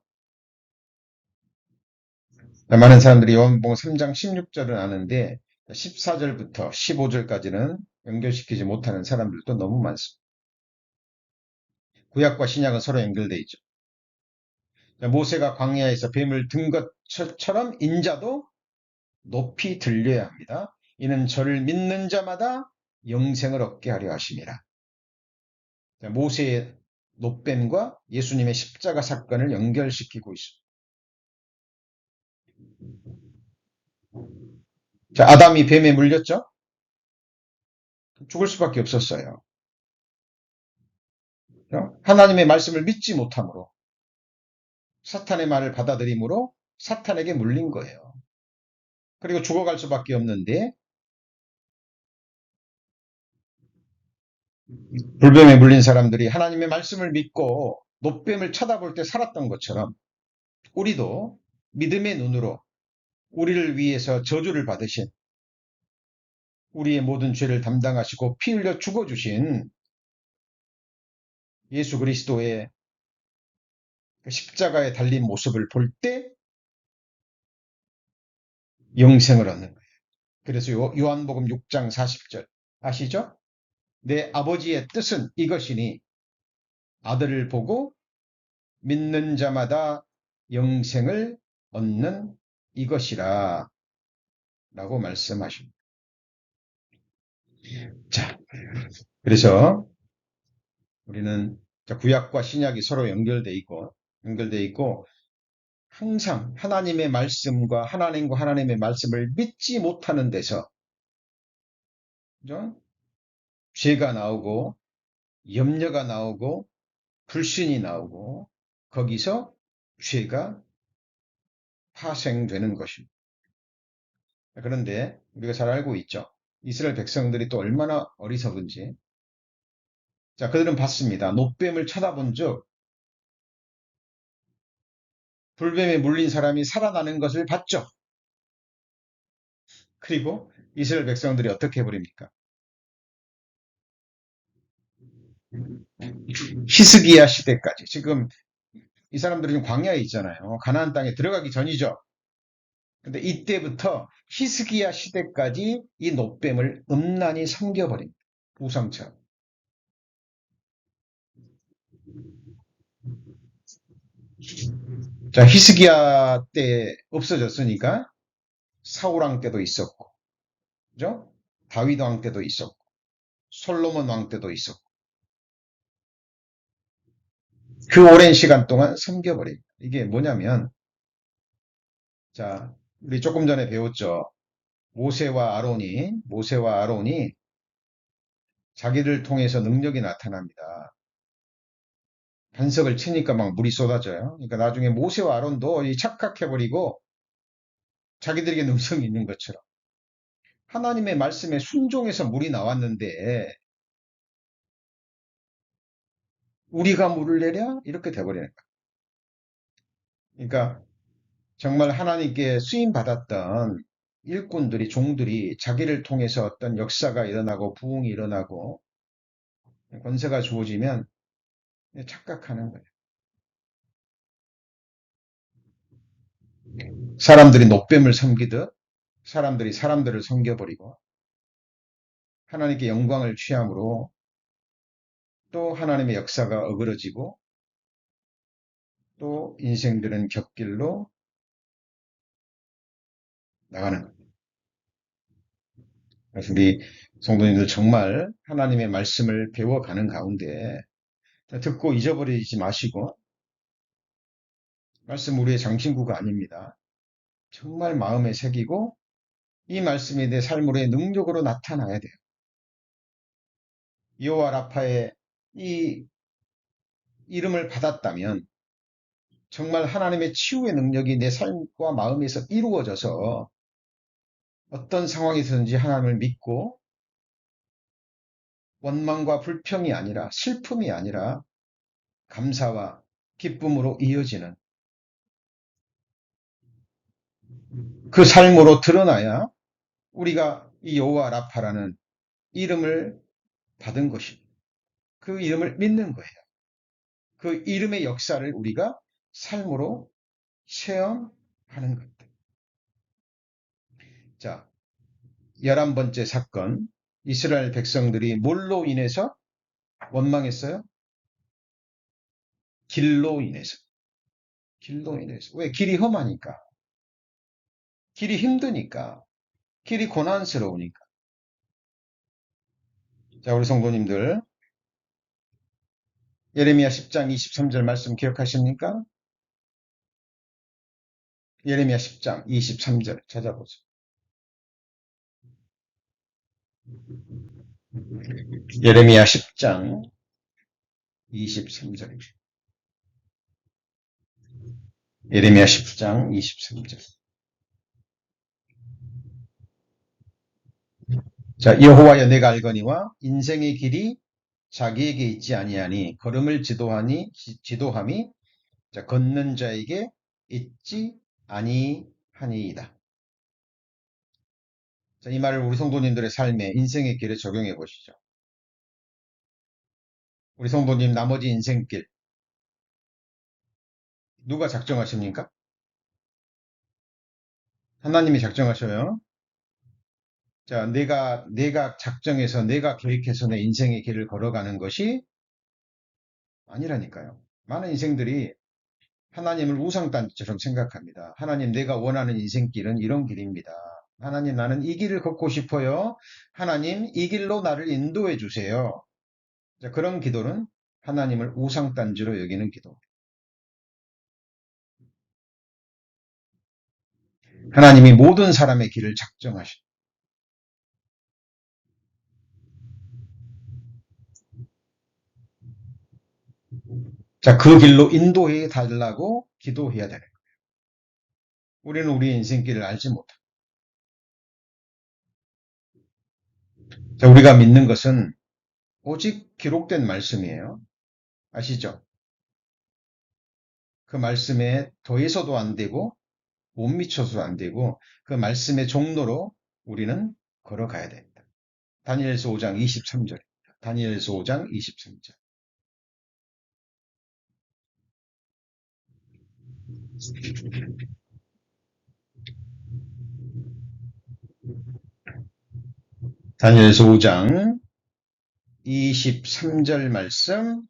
많은 사람들이 요한복음 3장 16절은 아는데 14절부터 15절까지는 연결시키지 못하는 사람들도 너무 많습니다. 구약과 신약은 서로 연결되어 있죠. 모세가 광야에서 뱀을 든 것처럼 인자도 높이 들려야 합니다. 이는 저를 믿는 자마다 영생을 얻게 하려 하심이라. 모세의 놋뱀과 예수님의 십자가 사건을 연결시키고 있습니다. 자, 아담이 뱀에 물렸죠? 죽을 수밖에 없었어요. 하나님의 말씀을 믿지 못함으로 사탄의 말을 받아들임으로 사탄에게 물린 거예요. 그리고 죽어갈 수밖에 없는데 불뱀에 물린 사람들이 하나님의 말씀을 믿고 놋뱀을 쳐다볼 때 살았던 것처럼 우리도 믿음의 눈으로 우리를 위해서 저주를 받으신 우리의 모든 죄를 담당하시고 피 흘려 죽어주신 예수 그리스도의 십자가에 달린 모습을 볼 때 영생을 얻는 거예요. 그래서 요한복음 6장 40절 아시죠? 내 아버지의 뜻은 이것이니 아들을 보고 믿는 자마다 영생을 얻는 이것이라 라고 말씀하십니다. 자, 그래서 우리는 구약과 신약이 서로 연결돼 있고 항상 하나님의 말씀과 하나님의 말씀을 믿지 못하는 데서 그죠? 죄가 나오고 염려가 나오고 불신이 나오고 거기서 죄가 파생되는 것입니다. 그런데 우리가 잘 알고 있죠. 이스라엘 백성들이 또 얼마나 어리석은지. 자, 그들은 봤습니다. 놋뱀을 쳐다본 즉 불뱀에 물린 사람이 살아나는 것을 봤죠. 그리고 이스라엘 백성들이 어떻게 해버립니까? 히스기야 시대까지. 지금 이 사람들이 좀 광야에 있잖아요. 가나안 땅에 들어가기 전이죠. 근데 이때부터 히스기야 시대까지 이 놋뱀을 음란히 섬겨버립니다. 우상처럼. 자, 히스기야 때 없어졌으니까 사울 왕 때도 있었고, 그죠? 다윗 왕 때도 있었고, 솔로몬 왕 때도 있었고, 그 오랜 시간 동안 섬겨버립니다. 이게 뭐냐면, 자, 우리 조금 전에 배웠죠. 모세와 아론이 자기를 통해서 능력이 나타납니다. 반석을 치니까 막 물이 쏟아져요. 그러니까 나중에 모세와 아론도 착각해버리고 자기들에게 능성이 있는 것처럼 하나님의 말씀에 순종해서 물이 나왔는데 우리가 물을 내랴? 이렇게 돼버리는 거예요. 그러니까 정말 하나님께 쓰임 받았던 일꾼들이 종들이 자기를 통해서 어떤 역사가 일어나고 부흥이 일어나고 권세가 주어지면 착각하는 거예요. 사람들이 놋뱀을 섬기듯 사람들이 사람들을 섬겨버리고 하나님께 영광을 취함으로 또 하나님의 역사가 어그러지고 또 인생들은 곁길로 나가는 겁니다. 그래서 우리 성도님들 정말 하나님의 말씀을 배워가는 가운데 듣고 잊어버리지 마시고 말씀 우리의 장신구가 아닙니다. 정말 마음에 새기고 이 말씀이 내 삶으로의 능력으로 나타나야 돼요. 여호와 라파의 이 이름을 받았다면 정말 하나님의 치유의 능력이 내 삶과 마음에서 이루어져서 어떤 상황에서든지 하나님을 믿고 원망과 불평이 아니라 슬픔이 아니라 감사와 기쁨으로 이어지는 그 삶으로 드러나야 우리가 이 여호와 라파라는 이름을 받은 것입니다. 그 이름을 믿는 거예요. 그 이름의 역사를 우리가 삶으로 체험하는 것들. 자, 11번째 사건. 이스라엘 백성들이 뭘로 인해서 원망했어요? 길로 인해서. 길로 인해서. 왜? 길이 험하니까. 길이 힘드니까. 길이 고난스러우니까. 자, 우리 성도님들. 예레미야 10장 23절 말씀 기억하십니까? 예레미야 10장 23절 찾아보죠. 예레미야 10장 23절. 예레미야 10장 23절. 자, 여호와여 내가 알거니와 인생의 길이 자기에게 있지 아니하니 걸음을 지도함이 자, 걷는 자에게 있지 아니하니이다. 자, 이 말을 우리 성도님들의 삶에 인생의 길에 적용해 보시죠. 우리 성도님 나머지 인생길 누가 작정하십니까? 하나님이 작정하셔요. 자, 내가 작정해서 내가 계획해서 내 인생의 길을 걸어가는 것이 아니라니까요. 많은 인생들이 하나님을 우상단체처럼 생각합니다. 하나님 내가 원하는 인생길은 이런 길입니다. 하나님 나는 이 길을 걷고 싶어요. 하나님 이 길로 나를 인도해 주세요. 자, 그런 기도는 하나님을 우상단지로 여기는 기도. 하나님이 모든 사람의 길을 작정하십니다. 자, 그 길로 인도해 달라고 기도해야 되는 거예요. 우리는 우리의 인생길을 알지 못합니다. 자, 우리가 믿는 것은 오직 기록된 말씀이에요. 아시죠? 그 말씀에 더해서도 안 되고 못 미쳐서도 안 되고 그 말씀의 종로로 우리는 걸어가야 됩니다. 다니엘서 5장 23절. 다니엘서 5장 23절. 다니엘서 5장 23절 말씀.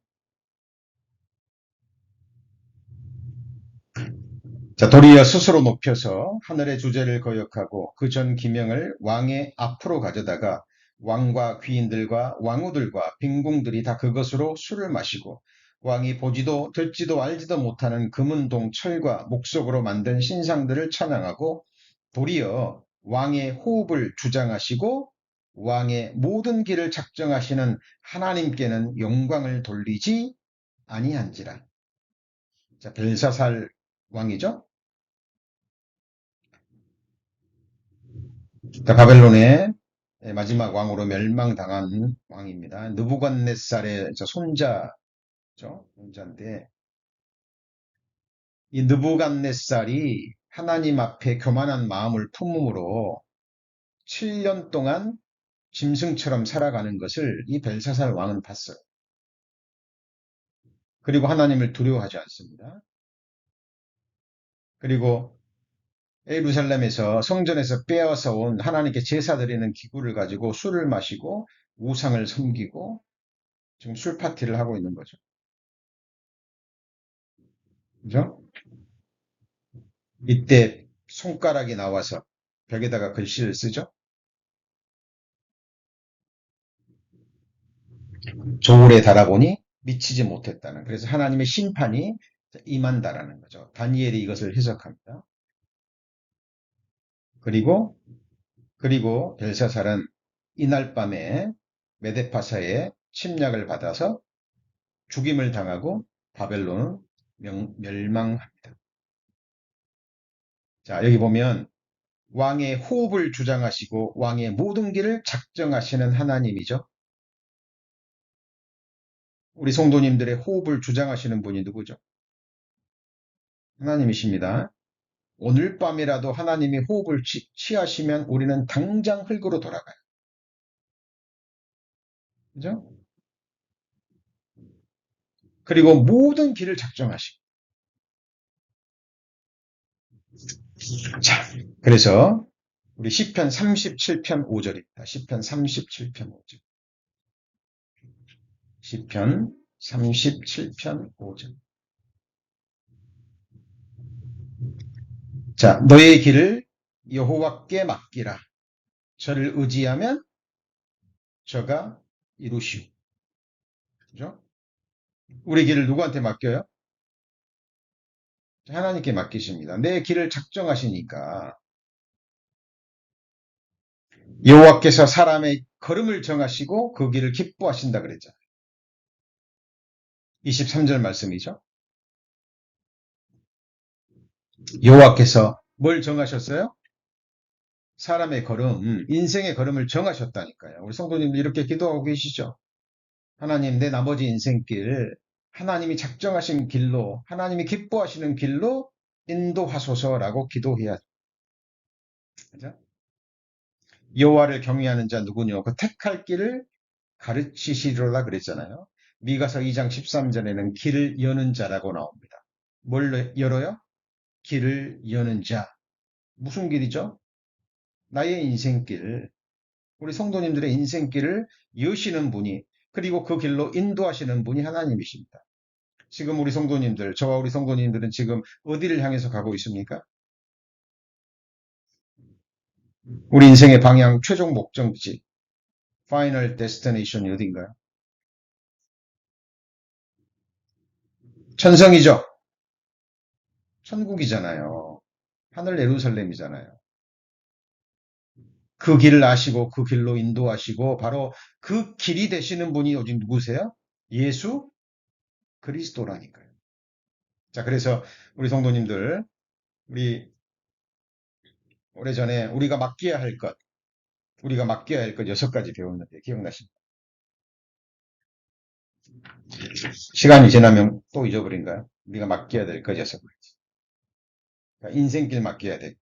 자, 도리어 스스로 높여서 하늘의 주제를 거역하고 그 전 기명을 왕의 앞으로 가져다가 왕과 귀인들과 왕후들과 빈궁들이 다 그것으로 술을 마시고 왕이 보지도 듣지도 알지도 못하는 금은동 철과 목석으로 만든 신상들을 찬양하고 도리어 왕의 호흡을 주장하시고 왕의 모든 길을 작정하시는 하나님께는 영광을 돌리지 아니한지라. 자, 벨사살 왕이죠. 자, 바벨론의 마지막 왕으로 멸망당한 왕입니다. 느부갓네살의 손자죠. 손자인데 이 느부갓네살이 하나님 앞에 교만한 마음을 품음으로 7년 동안 짐승처럼 살아가는 것을 이 벨사살 왕은 봤어요. 그리고 하나님을 두려워하지 않습니다. 그리고 예루살렘에서 성전에서 빼앗아 온 하나님께 제사 드리는 기구를 가지고 술을 마시고 우상을 섬기고 지금 술 파티를 하고 있는 거죠. 그죠? 이때 손가락이 나와서 벽에다가 글씨를 쓰죠. 저울에 달아보니 미치지 못했다는. 그래서 하나님의 심판이 임한다라는 거죠. 다니엘이 이것을 해석합니다. 그리고 벨사살은 이날 밤에 메데파사의 침략을 받아서 죽임을 당하고 바벨론은 멸망합니다. 자, 여기 보면 왕의 호흡을 주장하시고 왕의 모든 길을 작정하시는 하나님이죠. 우리 성도님들의 호흡을 주장하시는 분이 누구죠? 하나님이십니다. 오늘 밤이라도 하나님이 호흡을 취하시면 우리는 당장 흙으로 돌아가요. 그죠? 그리고 모든 길을 작정하시고. 자, 그래서 우리 시편 37편 5절입니다. 시편 37편 5절. 시편 37편 5절. 자, 너의 길을 여호와께 맡기라. 저를 의지하면 저가 이루시오. 그죠? 우리 길을 누구한테 맡겨요? 하나님께 맡기십니다. 내 길을 작정하시니까 여호와께서 사람의 걸음을 정하시고 그 길을 기뻐하신다 그랬잖아요. 23절 말씀이죠. 여호와께서 뭘 정하셨어요? 사람의 걸음, 인생의 걸음을 정하셨다니까요. 우리 성도님들 이렇게 기도하고 계시죠? 하나님, 내 나머지 인생길, 하나님이 작정하신 길로, 하나님이 기뻐하시는 길로 인도하소서라고 기도해야 죠. 여호와를 경외하는 자 누구뇨? 그 택할 길을 가르치시리라 그랬잖아요. 미가서 2장 13절에는 길을 여는 자라고 나옵니다. 뭘 열어요? 길을 여는 자. 무슨 길이죠? 나의 인생길. 우리 성도님들의 인생길을 여시는 분이, 그리고 그 길로 인도하시는 분이 하나님이십니다. 지금 우리 성도님들, 저와 우리 성도님들은 지금 어디를 향해서 가고 있습니까? 우리 인생의 방향, 최종 목적지, 파이널 데스티네이션이 어딘가요? 천성이죠. 천국이잖아요. 하늘 예루살렘이잖아요. 그 길을 아시고 그 길로 인도하시고 바로 그 길이 되시는 분이 요즘 누구세요? 예수 그리스도라니까요. 자, 그래서 우리 성도님들, 우리 오래전에 우리가 맡겨야 할 것 6가지 배웠는데 기억나십니까? 시간이 지나면 또 잊어버린가요? 우리가 맡겨야 될 것 6가지. 그러니까 인생길 맡겨야 돼.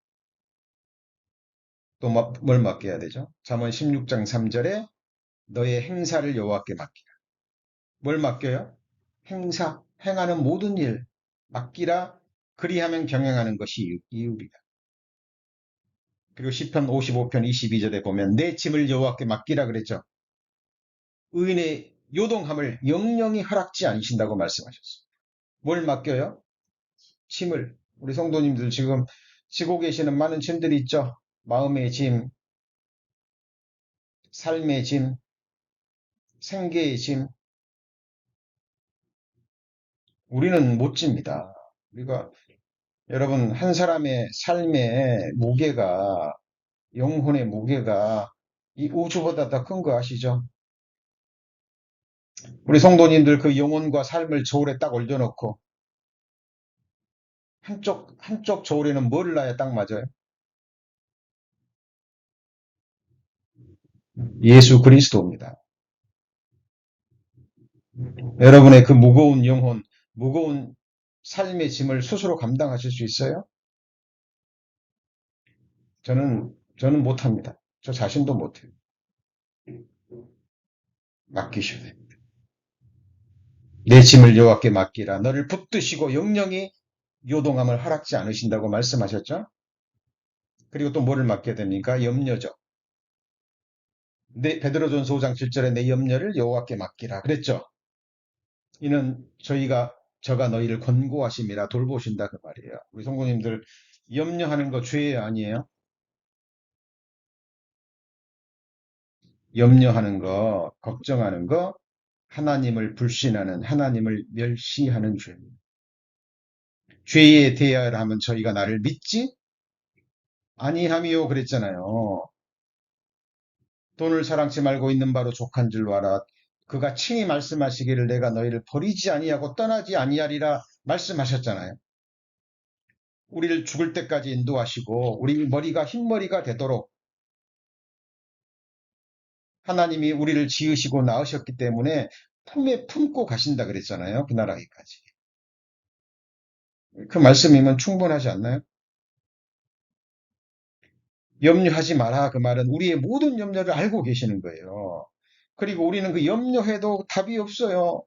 또 뭘 맡겨야 되죠? 잠언 16장 3절에 너의 행사를 여호와께 맡기라. 뭘 맡겨요? 행사, 행하는 모든 일 맡기라. 그리하면 경영하는 것이 이유리라. 그리고 시편 55편 22절에 보면 내 짐을 여호와께 맡기라 그랬죠. 의인의 요동함을 영영이 허락지 않으신다고 말씀하셨어요. 뭘 맡겨요? 짐을. 우리 성도님들 지금 지고 계시는 많은 짐들이 있죠. 마음의 짐, 삶의 짐, 생계의 짐. 우리는 못 집니다. 우리가 여러분 한 사람의 삶의 무게가, 영혼의 무게가 이 우주보다 더 큰 거 아시죠? 우리 성도님들 그 영혼과 삶을 저울에 딱 올려놓고 한쪽 저울에는 뭘 놔야 딱 맞아요? 예수 그리스도입니다. 여러분의 그 무거운 영혼, 무거운 삶의 짐을 스스로 감당하실 수 있어요? 저는 못합니다. 저 자신도 못해요. 맡기셔야 돼요. 내 짐을 여호와께 맡기라. 너를 붙드시고 영영이 요동함을 허락지 않으신다고 말씀하셨죠? 그리고 또 뭐를 맡게 됩니까? 염려죠. 베드로전서 5장 7절에 내 염려를 여호와께 맡기라 그랬죠. 이는 저가 너희를 권고하심이라 돌보신다 그 말이에요. 우리 성도님들 염려하는 거 죄예요, 아니에요? 염려하는 거, 걱정하는 거, 하나님을 불신하는, 하나님을 멸시하는 죄입니다. 죄에 대하여 하면 저희가 나를 믿지 아니함이요 그랬잖아요. 돈을 사랑치 말고 있는 바로 족한 줄로 알아. 그가 친히 말씀하시기를 내가 너희를 버리지 아니하고 떠나지 아니하리라 말씀하셨잖아요. 우리를 죽을 때까지 인도하시고 우리 머리가 흰머리가 되도록 하나님이 우리를 지으시고 낳으셨기 때문에 품에 품고 가신다 그랬잖아요. 그 나라에까지. 그 말씀이면 충분하지 않나요? 염려하지 마라. 그 말은 우리의 모든 염려를 알고 계시는 거예요. 그리고 우리는 그 염려해도 답이 없어요.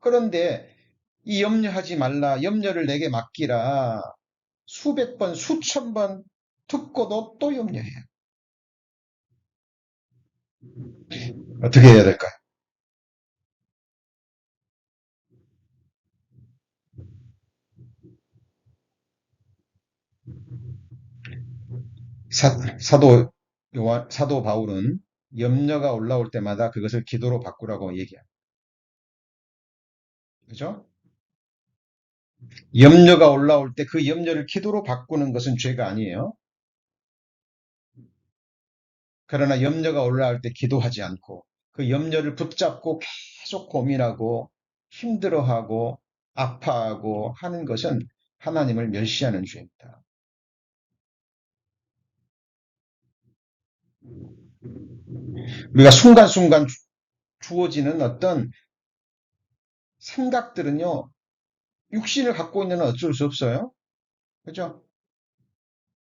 그런데 이 염려하지 말라, 염려를 내게 맡기라. 수백 번, 수천 번 듣고도 또 염려해요. 어떻게 해야 될까요? 사도 바울은 염려가 올라올 때마다 그것을 기도로 바꾸라고 얘기합니다. 그죠? 염려가 올라올 때 그 염려를 기도로 바꾸는 것은 죄가 아니에요. 그러나 염려가 올라올 때 기도하지 않고 그 염려를 붙잡고 계속 고민하고 힘들어하고 아파하고 하는 것은 하나님을 멸시하는 죄입니다. 우리가 순간순간 주어지는 어떤 생각들은요, 육신을 갖고 있는 건 어쩔 수 없어요. 그죠?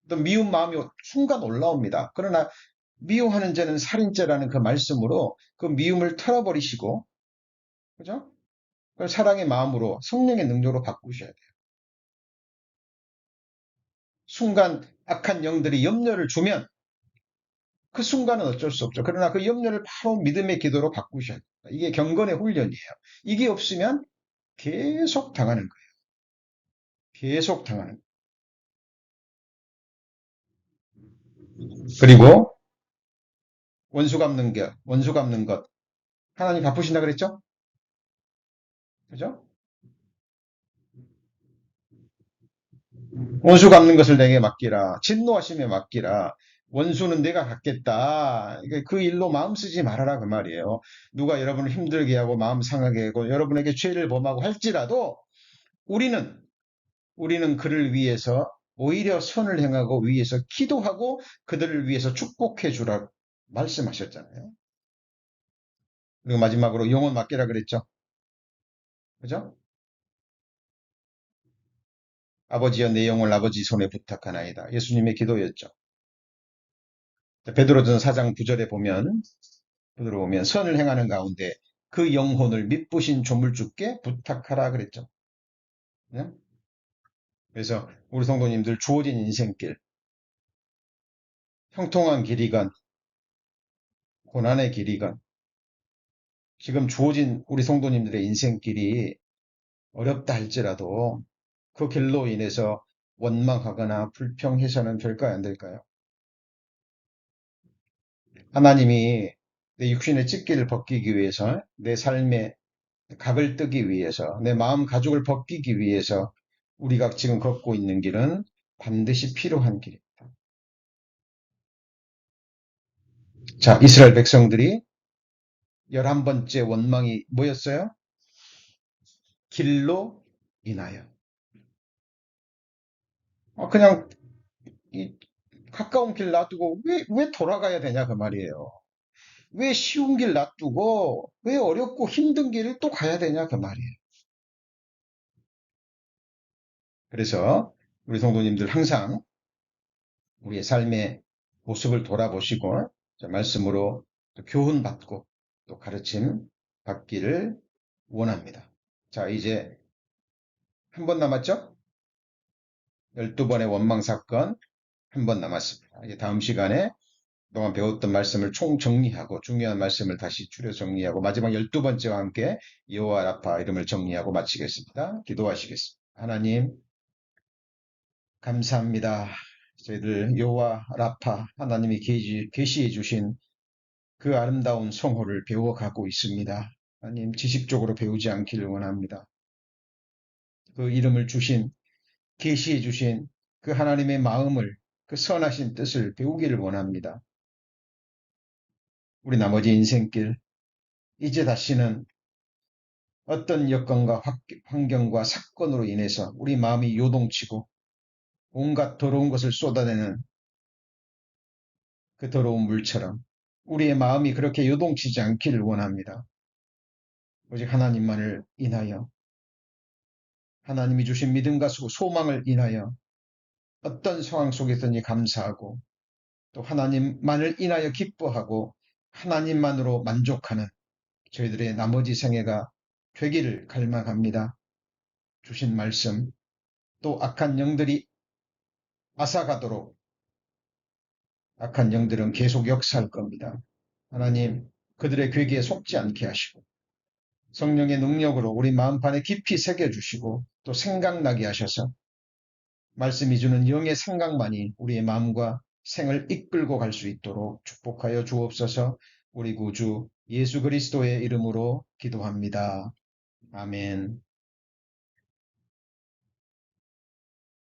또 미운 마음이 순간 올라옵니다. 그러나 미워하는 죄는 살인죄라는 그 말씀으로 그 미움을 털어버리시고, 그죠? 그걸 사랑의 마음으로 성령의 능력으로 바꾸셔야 돼요. 순간 악한 영들이 염려를 주면 그 순간은 어쩔 수 없죠. 그러나 그 염려를 바로 믿음의 기도로 바꾸셔야 돼요. 이게 경건의 훈련이에요. 이게 없으면 계속 당하는 거예요. 계속 당하는 거예요. 그리고 원수 갚는 것. 하나님 바쁘신다 그랬죠? 그죠? 원수 갚는 것을 내게 맡기라. 진노하심에 맡기라. 원수는 내가 갚겠다. 그 일로 마음 쓰지 말아라 그 말이에요. 누가 여러분을 힘들게 하고 마음 상하게 하고 여러분에게 죄를 범하고 할지라도 우리는 그를 위해서 오히려 선을 행하고 위해서 기도하고 그들을 위해서 축복해 주라 말씀하셨잖아요. 그리고 마지막으로 영혼 맡기라 그랬죠. 그죠? 아버지여 내 영혼을 아버지 손에 부탁하나이다. 예수님의 기도였죠. 베드로전 4장 9절에 보면 선을 행하는 가운데 그 영혼을 믿부신 조물주께 부탁하라 그랬죠. 네? 그래서 우리 성도님들 주어진 인생길, 형통한 길이건 고난의 길이건 지금 주어진 우리 성도님들의 인생길이 어렵다 할지라도 그 길로 인해서 원망하거나 불평해서는 될까요, 안 될까요? 하나님이 내 육신의 찢기를 벗기기 위해서 내 삶의 각을 뜨기 위해서 내 마음 가죽을 벗기기 위해서 우리가 지금 걷고 있는 길은 반드시 필요한 길입니다. 자, 이스라엘 백성들이 11번째 원망이 뭐였어요? 길로 인하여. 그냥 이 가까운 길 놔두고 왜 돌아가야 되냐 그 말이에요. 왜 쉬운 길 놔두고 왜 어렵고 힘든 길을 또 가야 되냐 그 말이에요. 그래서 우리 성도님들 항상 우리의 삶의 모습을 돌아보시고 말씀으로 또 교훈받고 또 가르침 받기를 원합니다. 자, 이제 한 번 남았죠? 12번의 원망 사건 한 번 남았습니다. 이제 다음 시간에 그동안 배웠던 말씀을 총 정리하고 중요한 말씀을 다시 추려 정리하고 마지막 12번째와 함께 여호와 라파 이름을 정리하고 마치겠습니다. 기도하시겠습니다. 하나님 감사합니다. 저희들 여호와 라파 하나님이 계시해 주신 그 아름다운 성호를 배워가고 있습니다. 하나님 지식적으로 배우지 않기를 원합니다. 그 이름을 주신 계시해 주신 그 하나님의 마음을 그 선하신 뜻을 배우기를 원합니다. 우리 나머지 인생길 이제 다시는 어떤 여건과 환경과 사건으로 인해서 우리 마음이 요동치고 온갖 더러운 것을 쏟아내는 그 더러운 물처럼 우리의 마음이 그렇게 요동치지 않기를 원합니다. 오직 하나님만을 인하여 하나님이 주신 믿음과 소망을 인하여 어떤 상황 속에서든지 감사하고 또 하나님만을 인하여 기뻐하고 하나님만으로 만족하는 저희들의 나머지 생애가 되기를 갈망합니다. 주신 말씀 또 악한 영들이 앗아가도록 악한 영들은 계속 역사할 겁니다. 하나님 그들의 괴기에 속지 않게 하시고 성령의 능력으로 우리 마음판에 깊이 새겨주시고 또 생각나게 하셔서 말씀이 주는 영의 생각만이 우리의 마음과 생을 이끌고 갈 수 있도록 축복하여 주옵소서. 우리 구주 예수 그리스도의 이름으로 기도합니다. 아멘.